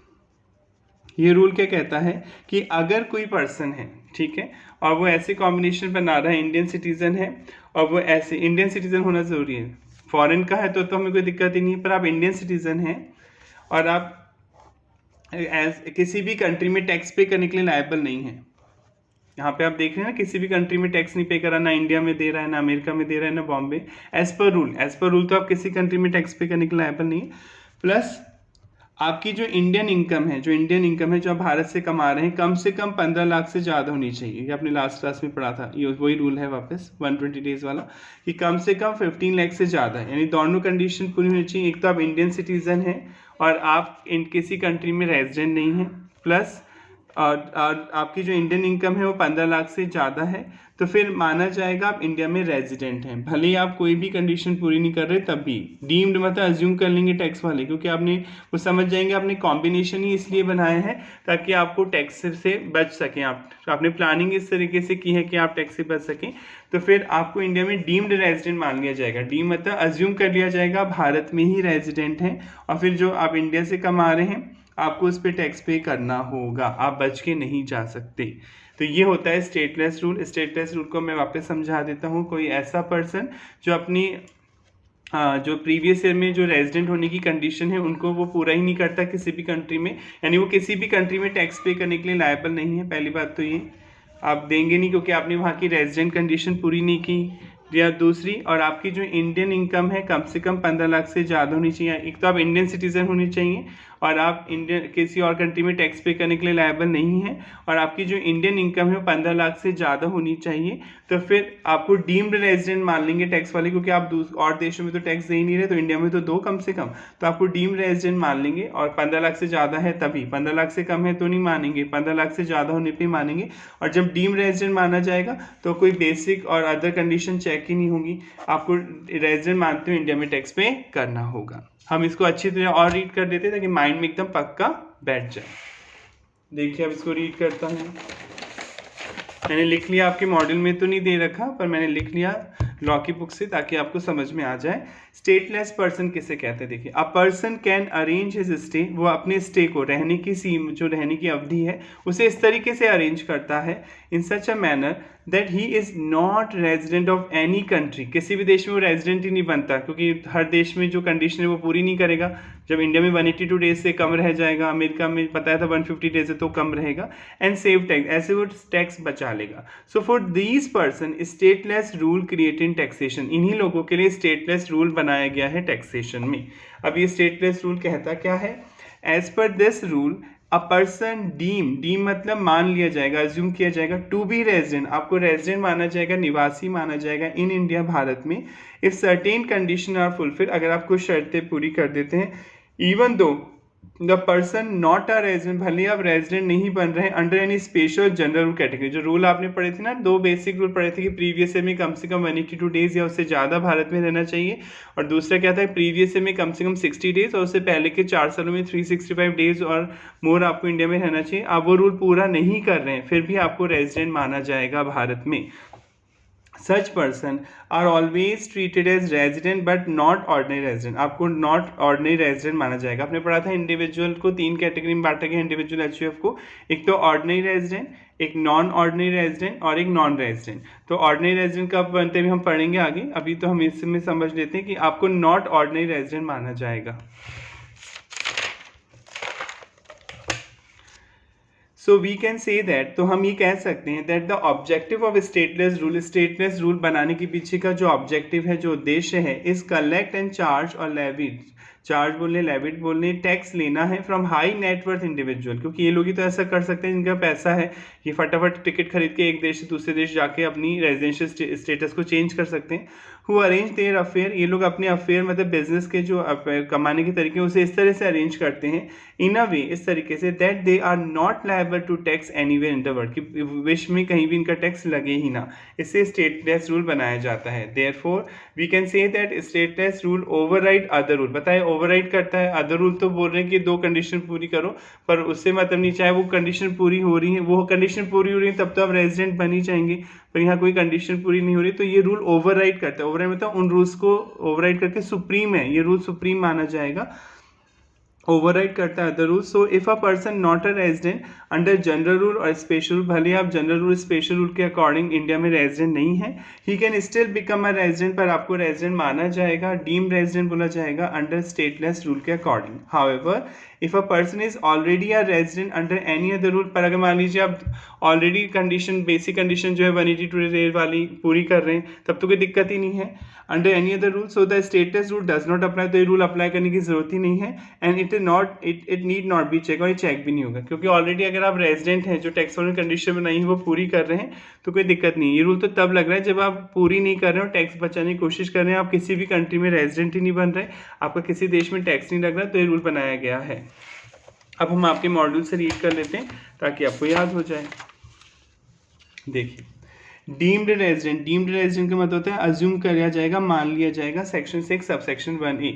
A: ये रूल क्या कहता है कि अगर कोई पर्सन है, ठीक है, और वो ऐसे कॉम्बिनेशन बना रहा है, इंडियन सिटीजन है, और वो ऐसे, इंडियन सिटीजन होना ज़रूरी है, फॉरेन का है तो हमें कोई दिक्कत ही नहीं है, पर आप इंडियन सिटीजन हैं और आप किसी भी कंट्री में टैक्स पे करने के लिए लायबल नहीं है। यहाँ पे आप देख रहे हैं ना, किसी भी कंट्री में टैक्स नहीं पे करा, ना इंडिया में दे रहा है, ना अमेरिका में दे रहा है, ना बॉम्बे, एज पर रूल तो आप किसी कंट्री में टैक्स पे करने के लिए लायबल नहीं है। प्लस आपकी जो इंडियन इनकम है जो आप भारत से कमा रहे हैं, कम से कम 15 लाख से ज़्यादा होनी चाहिए। ये आपने लास्ट क्लास में पढ़ा था, ये वही रूल है वापस 120 डेज वाला, कि कम से कम 15 लाख से ज़्यादा है, यानी दोनों कंडीशन पूरी होनी चाहिए। एक तो आप इंडियन सिटीजन हैं और आप किसी कंट्री में रेजिडेंट नहीं हैं, प्लस और आपकी जो इंडियन इनकम है वो 15 लाख से ज़्यादा है, तो फिर माना जाएगा आप इंडिया में रेजिडेंट हैं, भले ही आप कोई भी कंडीशन पूरी नहीं कर रहे तब भी। डीम्ड मतलब अज्यूम कर लेंगे टैक्स वाले, क्योंकि आपने वो समझ जाएंगे आपने कॉम्बिनेशन ही इसलिए बनाया है ताकि आपको टैक्स से बच सकें। आपने प्लानिंग इस तरीके से की है कि आप टैक्स से बच सकें, तो फिर आपको इंडिया में डीम्ड रेजिडेंट मान लिया जाएगा। डीम मतलब अज्यूम कर लिया जाएगा भारत में ही रेजिडेंट हैं, और फिर जो आप इंडिया से कमा रहे हैं आपको उस पर टैक्स पे करना होगा, आप बच के नहीं जा सकते। तो ये होता है स्टेटलेस रूल। स्टेटलेस रूल को मैं वापस समझा देता हूँ। कोई ऐसा पर्सन जो अपनी जो प्रीवियस ईयर में जो रेजिडेंट होने की कंडीशन है उनको वो पूरा ही नहीं करता किसी भी कंट्री में, यानी वो किसी भी कंट्री में टैक्स पे करने के लिए लायबल नहीं है। पहली बात तो ये आप देंगे नहीं क्योंकि आपने वहाँ की रेजिडेंट कंडीशन पूरी नहीं की, या दूसरी, और आपकी जो इंडियन इनकम है कम से कम 15 लाख से ज़्यादा होनी चाहिए। एक तो आप इंडियन सिटीजन होनी चाहिए और आप इंडियन किसी और कंट्री में टैक्स पे करने के लिए लायबल नहीं है, और आपकी जो इंडियन इनकम है वो 15 लाख से ज़्यादा होनी चाहिए। तो फिर आपको डीम्ड रेजिडेंट मान लेंगे टैक्स वाले, क्योंकि आप और देशों में तो टैक्स दे ही नहीं रहे, तो इंडिया में तो दो कम से कम, तो आपको डीम्ड रेजिडेंट मान लेंगे। और 15 लाख से ज़्यादा है तभी, 15 लाख से कम है तो नहीं मानेंगे, 15 लाख से ज़्यादा होने पर मानेंगे। और जब डीम्ड रेजिडेंट माना जाएगा तो कोई बेसिक और अदर कंडीशन चेक ही नहीं होगी, आपको रेजिडेंट मानते हुए इंडिया में टैक्स पे करना होगा। हम इसको अच्छी तरह और रीड कर देते ताकि माइंड में एकदम पक्का बैठ जाए। देखिए अब इसको रीड करता हूँ। मैंने लिख लिया, आपके मॉडल में तो नहीं दे रखा पर मैंने लिख लिया लॉ की बुक से ताकि आपको समझ में आ जाए स्टेटलेस पर्सन किसे कहते हैं? देखिए, a person can arrange his stay, वो अपने स्टे को, रहने की जो रहने की अवधि है उसे इस तरीके से अरेंज करता है in such a manner that he is not resident of any country, किसी भी देश में वो रेजिडेंट ही नहीं बनता, क्योंकि हर देश में जो कंडीशन है वो पूरी नहीं करेगा। जब इंडिया में 182 डेज से कम रह जाएगा, अमेरिका में बताया था 150 डेज से तो कम रहेगा, एंड सेव टैक्स, ऐसे वो टैक्स बचा लेगा। So for these person stateless rule create in taxation, इन्हीं लोगों के लिए स्टेटलेस रूल बनाया गया है टैक्सेशन में। अब ये स्टेटलेस रूल कहता क्या है? As per this rule a person deem मतलब मान लिया जाएगा, अज्यूम किया जाएगा, टू बी रेजिडेंट, आपको रेजिडेंट माना जाएगा, निवासी माना जाएगा इन इंडिया, भारत में, if certain condition are fulfil, अगर आप कुछ शर्तें पूरी कर देते हैं, even though the person not a resident, भले आप रेजिडेंट नहीं बन रहे हैं, under any special general rule category. जो रूल आपने पढ़े थे ना, 2 बेसिक रूल पढ़े थे कि प्रीवियस ईयर में कम से कम 182 डेज या उससे ज़्यादा भारत में रहना चाहिए, और दूसरा क्या था, प्रीवियस ईयर में कम से कम 60 डेज और उससे पहले के 4 सालों में 365 डेज और मोर आपको इंडिया में रहना चाहिए। आप वो रूल पूरा नहीं कर रहे हैं, फिर भी आपको रेजिडेंट माना जाएगा भारत में। Such person are always treated as resident but not ordinary resident, आपको not ordinary resident माना जाएगा। आपने पढ़ा था इंडिविजुअल को 3 कैटेगरी में बांटा गया इंडिविजुअल एचयूएफ को, एक तो ऑर्डिनरी रेजिडेंट, एक नॉन ऑर्डिनरी रेजिडेंट और एक नॉन रेजिडेंट। तो ऑर्डिनरी रेजिडेंट कब बनते हैं हम पढ़ेंगे आगे, अभी तो हम इसमें समझ लेते हैं कि आपको नॉट ऑर्डिनरी रेजिडेंट माना जाएगा। So we can say that, तो हम ये कह सकते हैं that the objective of stateless rule बनाने के पीछे का जो ऑब्जेक्टिव है, जो उद्देश्य है, इज कलेक्ट एंड चार्ज और लेविट, चार्ज बोलने लेविट बोलने, टैक्स लेना है फ्रॉम हाई नेटवर्थ इंडिविजुअल, क्योंकि ये लोग ही तो ऐसा कर सकते हैं जिनका पैसा है, ये फटाफट टिकट खरीद के एक देश से दूसरे देश जाके अपनी रेजिडेंशियल स्टेटस को चेंज कर सकते हैं। हु अरेंज देयर अफेयर, ये लोग अपने अफेयर मतलब बिजनेस के जो कमाने के तरीके उसे इस तरह से अरेंज करते हैं इन अ वे, इस तरीके से that they are not liable to tax anywhere in the world, कि विश्व में कहीं भी इनका टैक्स लगे ही ना, इससे स्टेटलेस रूल बनाया जाता है। Therefore we can say that stateless rule override other rule, बताए ओवरराइड करता है, अदर रूल तो बोल रहे हैं कि 2 कंडीशन पूरी करो, पर उससे मतलब नहीं, चाहे वो कंडीशन पूरी हो रही है, वो कंडीशन पूरी हो रही है तब तो आप रेजिडेंट बन ही जाएंगे, पर यहाँ कोई कंडीशन पूरी नहीं हो रही, तो ये रूल ओवरराइड करता है। ओवरराइड मतलब उन रूल्स को ओवरराइड करके सुप्रीम है, ये रूल सुप्रीम माना जाएगा, ओवरराइड करता है other rule. So if a person not a resident under general rule और स्पेशल रूल, भले आप जनरल रूल स्पेशल रूल के अकॉर्डिंग इंडिया में रेजिडेंट नहीं है, he can still become a resident, पर आपको रेजिडेंट माना जाएगा, डीम रेजिडेंट बोला जाएगा अंडर स्टेटलेस रूल के according. However if a person is already a resident under any other rule, पर अगर मान लीजिए आप ऑलरेडी कंडीशन, बेसिक कंडीशन जो है 182 डेज वाली पूरी कर रहे हैं, तब तो कोई दिक्कत ही नहीं है, under any other rule, so the status rule does not apply, तो ये रूल अप्लाई करने की जरूरत ही नहीं है, and it need not be check, और ये चेक भी नहीं होगा, क्योंकि ऑलरेडी अगर आप रेजिडेंट हैं, जो टैक्स वाली कंडीशन में नहीं है वो पूरी कर रहे हैं, तो कोई दिक्कत नहीं है। ये रूल तो तब लग रहा है जब आप पूरी नहीं कर रहे हो, टैक्स बचाने की कोशिश कर रहे हैं, आप किसी भी कंट्री में रेजिडेंट ही नहीं बन रहे, आपका किसी देश में टैक्स नहीं लग रहा, तो ये रूल बनाया गया है। अब हम आपके मॉड्यूल से रीड कर लेते हैं ताकि आपको याद हो जाए। देखिए, डीम्ड रेजिडेंट का मतलब होता है अज्यूम किया जाएगा, मान लिया जाएगा, section 6 subsection 1A।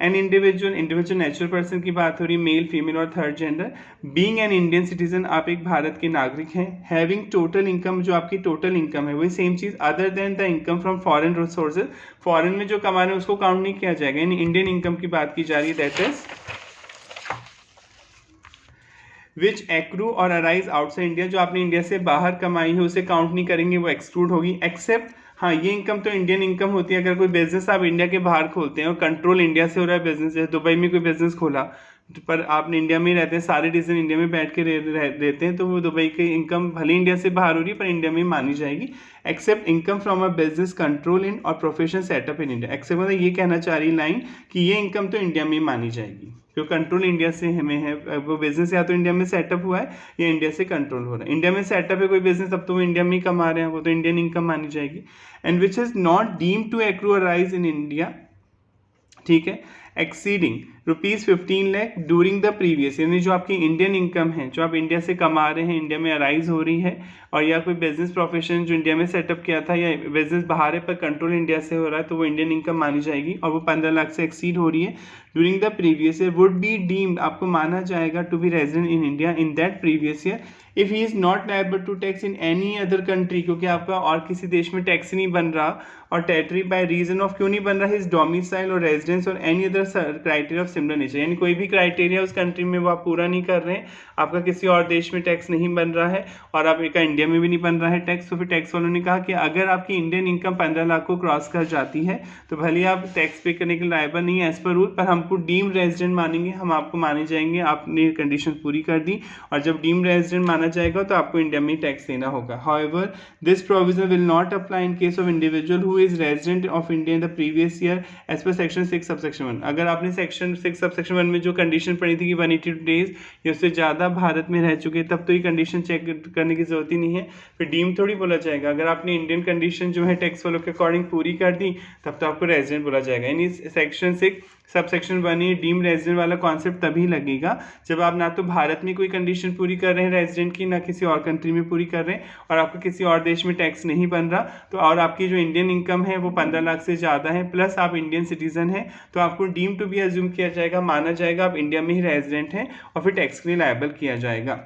A: An individual natural person की बात हो रही है, मेल फीमेल और third gender, being an Indian citizen, आप एक भारत के नागरिक हैं, हैविंग टोटल इनकम, जो आपकी टोटल इनकम है वही सेम चीज, other than the income from foreign resources, foreign में जो कमा रहे हैं उसको काउंट नहीं किया जाएगा, यानी इंडियन इनकम की बात की जा रही है, दैट इज विच एक्रू और अराइज आउटसाइड इंडिया, जो आपने इंडिया से बाहर कमाई है उसे काउंट नहीं करेंगे, वो एक्सक्लूड होगी, एक्सेप्ट, हाँ ये इनकम तो इंडियन इनकम होती है, अगर कोई बिजनेस आप इंडिया के बाहर खोलते हैं और कंट्रोल इंडिया से हो रहा है बिजनेस, जैसे दुबई में कोई बिजनेस खोला, पर आप इंडिया में रहते हैं, सारे डिसीजन इंडिया में बैठ के रहते हैं, तो वो दुबई की इनकम भले इंडिया से बाहर हो रही है पर इंडिया में मानी जाएगी, except income from a business control in or professional setup in India, except मतलब ये कहना चाह रही लाइन कि ये इनकम तो इंडिया में मानी जाएगी, जो कंट्रोल इंडिया से हमें है, वो बिजनेस या तो इंडिया में सेटअप हुआ है या इंडिया से कंट्रोल हो रहा है, इंडिया में सेटअप है कोई बिजनेस तब तो वो इंडिया में ही कमा रहे हैं, वो तो इंडियन इनकम मानी जाएगी, and which is not deemed to accrue arise in India, ठीक है, exceeding ₹15 lakh during the previous, यानी जो आपकी इंडियन इनकम है, जो आप इंडिया से कमा रहे हैं, इंडिया में अराइज हो रही है, और या कोई बिजनेस प्रोफेशन जो इंडिया में सेटअप किया था, या बिजनेस बाहर है पर कंट्रोल इंडिया से हो रहा है, तो वो इंडियन इनकम मानी जाएगी, और वो 15 लाख से एक्सीड हो रही है during the previous year, would be deemed, आपको माना जाएगा to be resident in India in that previous year if he is not liable to tax in any other country, क्योंकि आपका और किसी देश में टैक्स नहीं बन रहा, और टेरिटरी बाय रीजन ऑफ क्यों नहीं बन रहा है, हिज डोमिसाइल और रेजिडेंस और any other criteria of similar nature, यानी कोई भी क्राइटेरिया उस कंट्री में वो आप पूरा नहीं कर रहे हैं, आपका किसी और देश में टैक्स नहीं बन रहा है, और आपका इंडिया में भी नहीं बन रहा है टैक्स, तो फिर टैक्स वालों ने कहा कि अगर आपकी इंडियन इनकम 15 लाख को क्रॉस कर जाती है तो भले आप टैक्स पे करने के लायबल नहीं है एज पर रूल, पर हमको डीम्ड रेजिडेंट मानेंगे, हम आपको माने जाएंगे, आपने कंडीशन पूरी कर दी, और जब डीम्ड रेजिडेंट माना जाएगा तो आपको इंडिया में टैक्स देना होगा। However this provision will not apply in case of individual who is resident of India in the previous year as per section 6 subsection 1। अगर आपने सेक्शन 6 सबसेक्शन 1 में जो कंडीशन पड़ी थी कि 182 डेज या उससे ज़्यादा भारत में रह चुके, तब तो ये कंडीशन चेक करने की जरूरत ही नहीं है, फिर डीम थोड़ी बोला जाएगा। अगर आपने इंडियन कंडीशन जो है टैक्स वालों के अकॉर्डिंग पूरी कर दी, तब तो आपको रेजिडेंट बोला जाएगा। यानी सेक्शन 6 सबसेक्शन 1 ये डीम रेजिडेंट वाला कॉन्सेप्ट तभी लगेगा जब आप ना तो भारत में कोई कंडीशन पूरी कर रहे हैं रेजिडेंट की, ना किसी और कंट्री में पूरी कर रहे हैं, और आपको किसी और देश में टैक्स नहीं बन रहा, तो और आपकी जो इंडियन इनकम है वो 15 लाख से ज़्यादा है, प्लस आप इंडियन सिटीजन हैं, तो आपको डीम टू बी अज्यूम किया जाएगा, माना जाएगा आप इंडिया में ही रेजिडेंट हैं, और फिर टैक्स के लिए लायबल किया जाएगा।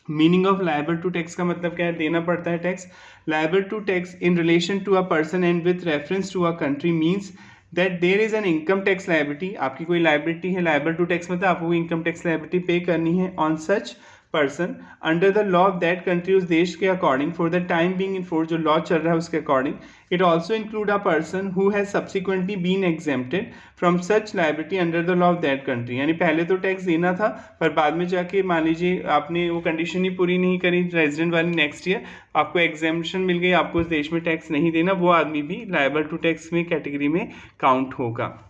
A: Meaning of liable to tax का मतलब क्या है, देना पड़ता है tax. Liable to tax in relation to a person and with reference to a country means that there is an income tax liability, आपकी कोई लायबिलिटी है, लायबल टू टैक्स मतलब आपको इनकम टैक्स लायबिलिटी पे करनी है on such person under the law of that country, उस देश के according for the time being in force, जो लॉ चल रहा है उसके according. It also include a person who has subsequently been exempted from such liability under the law of that country, यानी पहले तो टैक्स देना था, पर बाद में जाके मान लीजिए आपने वो कंडीशन ही पूरी नहीं करी रेजिडेंट वाली, नेक्स्ट ईयर आपको एग्जेम्पशन मिल गई, आपको उस देश में टैक्स नहीं देना, वो आदमी भी लायबल टू टैक्स में कैटेगरी में काउंट होगा।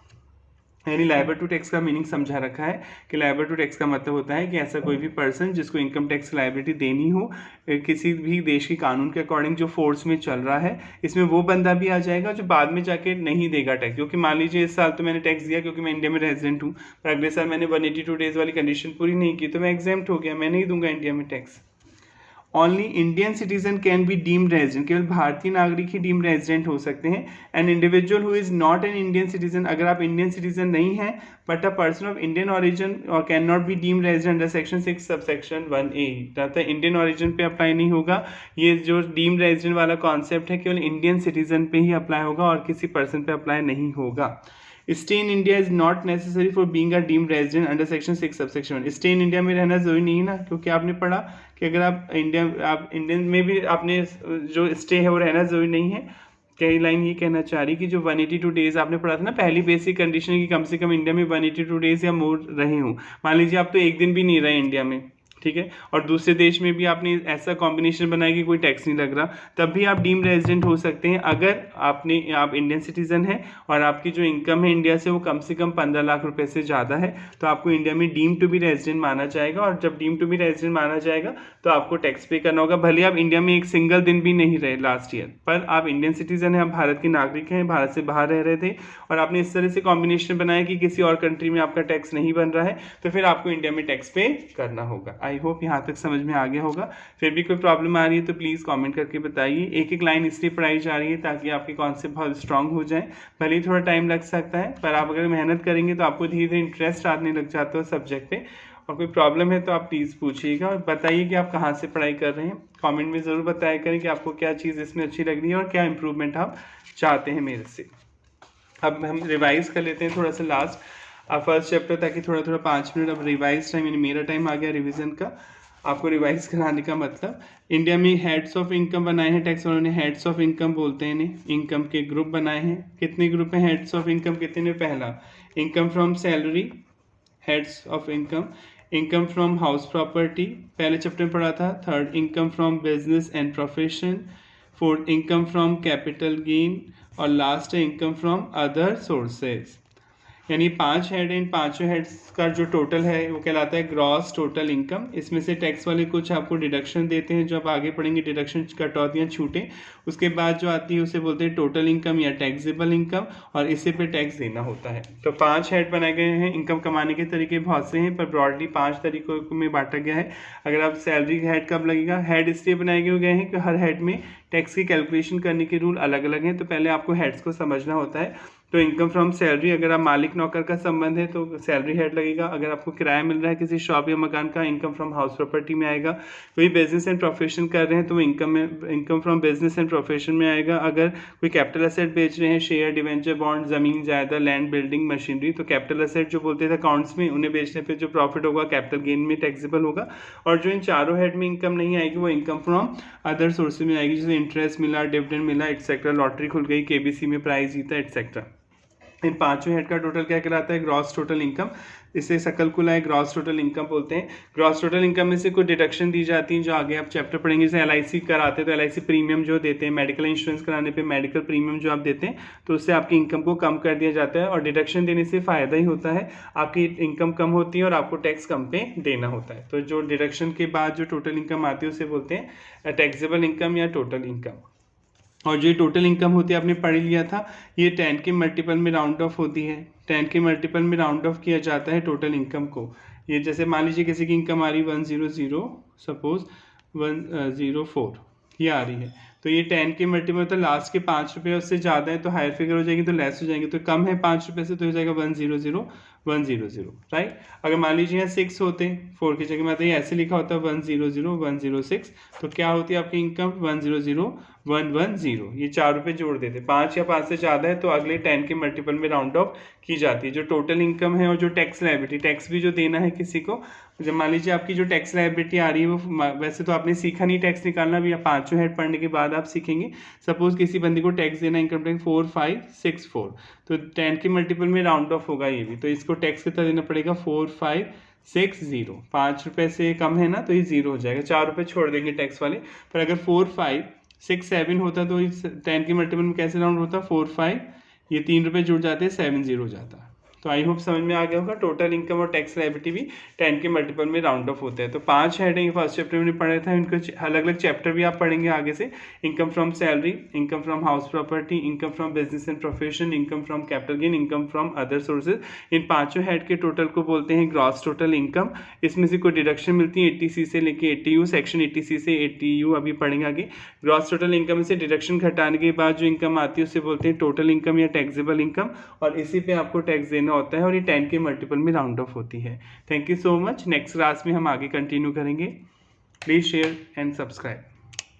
A: यानी लायबल टू टैक्स का मीनिंग समझा रखा है कि लायबल टू टैक्स का मतलब होता है कि ऐसा कोई भी पर्सन जिसको इनकम टैक्स लायबिलिटी देनी हो किसी भी देश के कानून के अकॉर्डिंग जो फोर्स में चल रहा है, इसमें वो बंदा भी आ जाएगा जो बाद में जाके नहीं देगा टैक्स। क्योंकि मान लीजिए इस साल तो मैंने टैक्स दिया क्योंकि मैं इंडिया में रेजिडेंट हूँ, पर अगले साल मैंने 182 डेज वाली कंडीशन पूरी नहीं की, तो मैं एग्जेम्प्ट हो गया, मैं नहीं दूंगा इंडिया में tax. Only Indian citizen can be deemed resident, केवल भारतीय नागरिक ही डीम्ड रेजिडेंट हो सकते हैं। An individual who is not an Indian citizen, अगर आप इंडियन सिटीजन नहीं हैं but a person of Indian origin और can not be deemed resident under section 6 subsection 1A, मतलब इंडियन ऑरिजिन पे अप्लाई नहीं होगा। ये जो डीम्ड रेजिडेंट वाला कॉन्सेप्ट है केवल इंडियन सिटीजन पे ही अप्लाई होगा और किसी पर्सन पे अप्लाई नहीं होगा। Stay in India is not necessary for being a deemed resident under section 6 subsection 1। Stay in India में रहना जरूरी नहीं है ना, क्योंकि आपने पढ़ा कि अगर आप इंडियन में भी आपने जो स्टे है वो रहना जरूरी नहीं है। कई लाइन ये कहना चाह रही कि जो 182 डेज आपने पढ़ा था ना, पहली बेसिक कंडीशन की कम से कम इंडिया में 182 डेज या मोर रहे हों। मान लीजिए आप तो एक दिन भी नहीं रहे इंडिया में, ठीक है, और दूसरे देश में भी आपने ऐसा कॉम्बिनेशन बनाया कि कोई टैक्स नहीं लग रहा, तब भी आप डीम्ड रेजिडेंट हो सकते हैं अगर आप इंडियन सिटीजन हैं और आपकी जो इनकम है इंडिया से वो कम 15 लाख रुपए से ज़्यादा है, तो आपको इंडिया में डीम टू बी रेजिडेंट माना जाएगा। और जब डीम टू बी रेजिडेंट माना जाएगा तो आपको टैक्स पे करना होगा, भले आप इंडिया में एक सिंगल दिन भी नहीं रहे लास्ट ईयर, पर आप इंडियन सिटीजन हैं, आप भारत के नागरिक हैं, भारत से बाहर रह रहे थे और आपने इस तरह से कॉम्बिनेशन बनाया कि किसी और कंट्री में आपका टैक्स नहीं बन रहा है, तो फिर आपको इंडिया में टैक्स पे करना होगा। आई होप यहाँ तक समझ में आ गया होगा। फिर भी कोई प्रॉब्लम आ रही है तो प्लीज़ कमेंट करके बताइए। एक एक लाइन इसलिए पढ़ाई जा रही है ताकि आपके कॉन्सेप्ट बहुत स्ट्रांग हो जाए। भले ही थोड़ा टाइम लग सकता है, पर आप अगर मेहनत करेंगे तो आपको धीरे धीरे इंटरेस्ट आने लग जाता है सब्जेक्ट पे। और कोई प्रॉब्लम है तो आप प्लीज़ पूछिएगा और बताइए कि आप कहाँ से पढ़ाई कर रहे हैं। कमेंट में ज़रूर बताया करें कि आपको क्या चीज़ इसमें अच्छी लग रही है और क्या इंप्रूवमेंट आप चाहते हैं मेरे से। अब हम रिवाइज कर लेते हैं थोड़ा सा लास्ट फर्स्ट चैप्टर, ताकि थोड़ा 5 मिनट अब रिवाइज टाइम, यानी मेरा टाइम आ गया रिवीजन का। आपको रिवाइज कराने का मतलब, इंडिया में हेड्स ऑफ इनकम बनाए हैं टैक्स वालों ने, हेड्स ऑफ इनकम बोलते हैं इन्हें। इनकम के ग्रुप बनाए हैं। कितने ग्रुप हैं हेड्स ऑफ इनकम? कितने ने? पहला income from salary, heads of income. Income from house property, पहले चैप्टर में पढ़ा था। Third income from business and profession. Fourth income from capital gain, और लास्ट है इनकम फ्रॉम अदर सोर्सेज। यानी 5 हेड है, इन पाँचों हेड्स का जो टोटल है वो कहलाता है ग्रॉस टोटल इनकम। इसमें से टैक्स वाले कुछ आपको डिडक्शन देते हैं, जो आप आगे पढ़ेंगे डिडक्शन, कटौतियाँ, छूटें। उसके बाद जो आती है उसे बोलते हैं टोटल इनकम या टैक्सेबल इनकम, और इसे पे टैक्स देना होता है। तो 5 हेड बनाए गए हैं। इनकम कमाने के तरीके बहुत से हैं, पर ब्रॉडली 5 तरीकों में बांटा गया है। अगर आप सैलरी हेड कब लगेगा, हेड इसलिए बनाए गए हैं कि हर हेड में टैक्स की कैलकुलेशन करने के रूल अलग अलग हैं, तो पहले आपको हेड्स को समझना होता है। तो इनकम फ्रॉम सैलरी, अगर आप मालिक नौकर का संबंध है तो सैलरी हेड लगेगा। अगर आपको किराया मिल रहा है किसी शॉप या मकान का, इनकम फ्रॉम हाउस प्रॉपर्टी में आएगा। कोई बिजनेस एंड प्रोफेशन कर रहे हैं तो वो income from business and profession में आएगा। अगर कोई कैपिटल एसेट बेच रहे हैं, शेयर, डिवेंचर, बॉन्ड, जमीन जायदाद, लैंड, बिल्डिंग, मशीनरी, तो कैपिटल एसेट जो बोलते थे अकाउंट्स में, उन्हें बेचने पे जो प्रॉफिट होगा कैपिटल गेन में टैक्सेबल होगा। और जो इन चारों हेड में इनकम नहीं आएगी वो इनकम फ्रॉम अदर सोर्सेज में आएगी, जैसे इंटरेस्ट मिला, डिविडेंड मिला, एटसेट्रा, लॉटरी खुल गई, केबीसी में प्राइज जीता, एटसेट्रा। इन पांचों हेड का टोटल क्या कहलाता है, ग्रॉस टोटल इनकम। इसे सकल कुल है ग्रॉस टोटल इनकम बोलते हैं। ग्रॉस टोटल इनकम में से कुछ डिडक्शन दी जाती हैं, जो आगे आप चैप्टर पढ़ेंगे। जैसे LIC कराते हैं तो LIC प्रीमियम जो देते हैं, मेडिकल इंश्योरेंस कराने पे मेडिकल प्रीमियम जो आप देते हैं, तो उससे आपकी इनकम को कम कर दिया जाता है। और डिडक्शन देने से फ़ायदा ही होता है, आपकी इनकम कम होती है और आपको टैक्स कम पे देना होता है। तो जो डिडक्शन के बाद जो टोटल इनकम आती है उसे बोलते हैं टैक्सेबल इनकम या टोटल इनकम। और जो टोटल इनकम होती है आपने पढ़ लिया था, ये 10 के मल्टीपल में राउंड ऑफ होती है। 10 के मल्टीपल में राउंड ऑफ किया जाता है टोटल इनकम को। ये जैसे मान लीजिए किसी की इनकम आ रही 100, सपोज 104 ये आ रही है, तो ये 10 के मल्टीपल तो लास्ट के 5 रुपये उससे ज़्यादा है तो हायर फिगर हो जाएगी, तो लेस हो जाएंगे। तो कम है 5 रुपये से तो हो जाएगा 100, राइट। अगर मान लीजिए यहाँ 6 होते, 4 की जगह मतलब ये ऐसे लिखा होता है 100, 106, तो क्या होती है आपकी इनकम 100, 110। ये 4 रुपये जोड़ देते, 5 या 5 से ज़्यादा है तो अगले 10 के मल्टीपल में राउंड ऑफ की जाती है। जो टोटल इनकम है और जो टैक्स लायबिलिटी, टैक्स भी जो देना है किसी को, जब मान लीजिए आपकी जो टैक्स लायबिलिटी आ रही है वो, वैसे तो आपने सीखा नहीं टैक्स निकालना, भी पाँचों हेड पढ़ने के बाद आप सीखेंगे। सपोज किसी बंदे को टैक्स देना इनकम टैक्स 4564, तो 10 के मल्टीपल में राउंड ऑफ होगा ये भी, तो इसको टैक्स कितना देना पड़ेगा 4560। 5 रुपये से कम है ना तो ये 0 हो जाएगा, 4 रुपये छोड़ देंगे टैक्स वाले। पर अगर 4567 होता तो इस 10 के मल्टीपल में कैसे राउंड होता, 45, ये 3 रुपये जुड़ जाते हैं, 70 हो जाता। तो आई होप समझ में आ गया होगा। टोटल इनकम और टैक्स लायबिलिटी भी 10 के मल्टीपल में राउंड ऑफ होते हैं। तो 5 हेड है, फर्स्ट चैप्टर में पढ़ा था, इनको अलग अलग चैप्टर भी आप पढ़ेंगे आगे से। Income from salary, income from house property, income from business and profession, income from capital gain, income from other sources. इन पाँचों हेड के टोटल को बोलते हैं ग्रॉस टोटल इनकम। इसमें से कोई डिडक्शन मिलती है 80C से लेके 80U, सेक्शन 80C से 80U अभी पढ़ेंगे आगे। ग्रॉस टोटल इनकम से डिडक्शन घटाने के बाद जो इनकम आती है उसे बोलते हैं टोटल इनकम या टैक्सेबल इनकम, और इसी पे आपको टैक्स देना होता है, और ये 10 के मल्टीपल में राउंड ऑफ होती है। Thank you so much. Next class में हम आगे कंटिन्यू करेंगे। Please share and subscribe.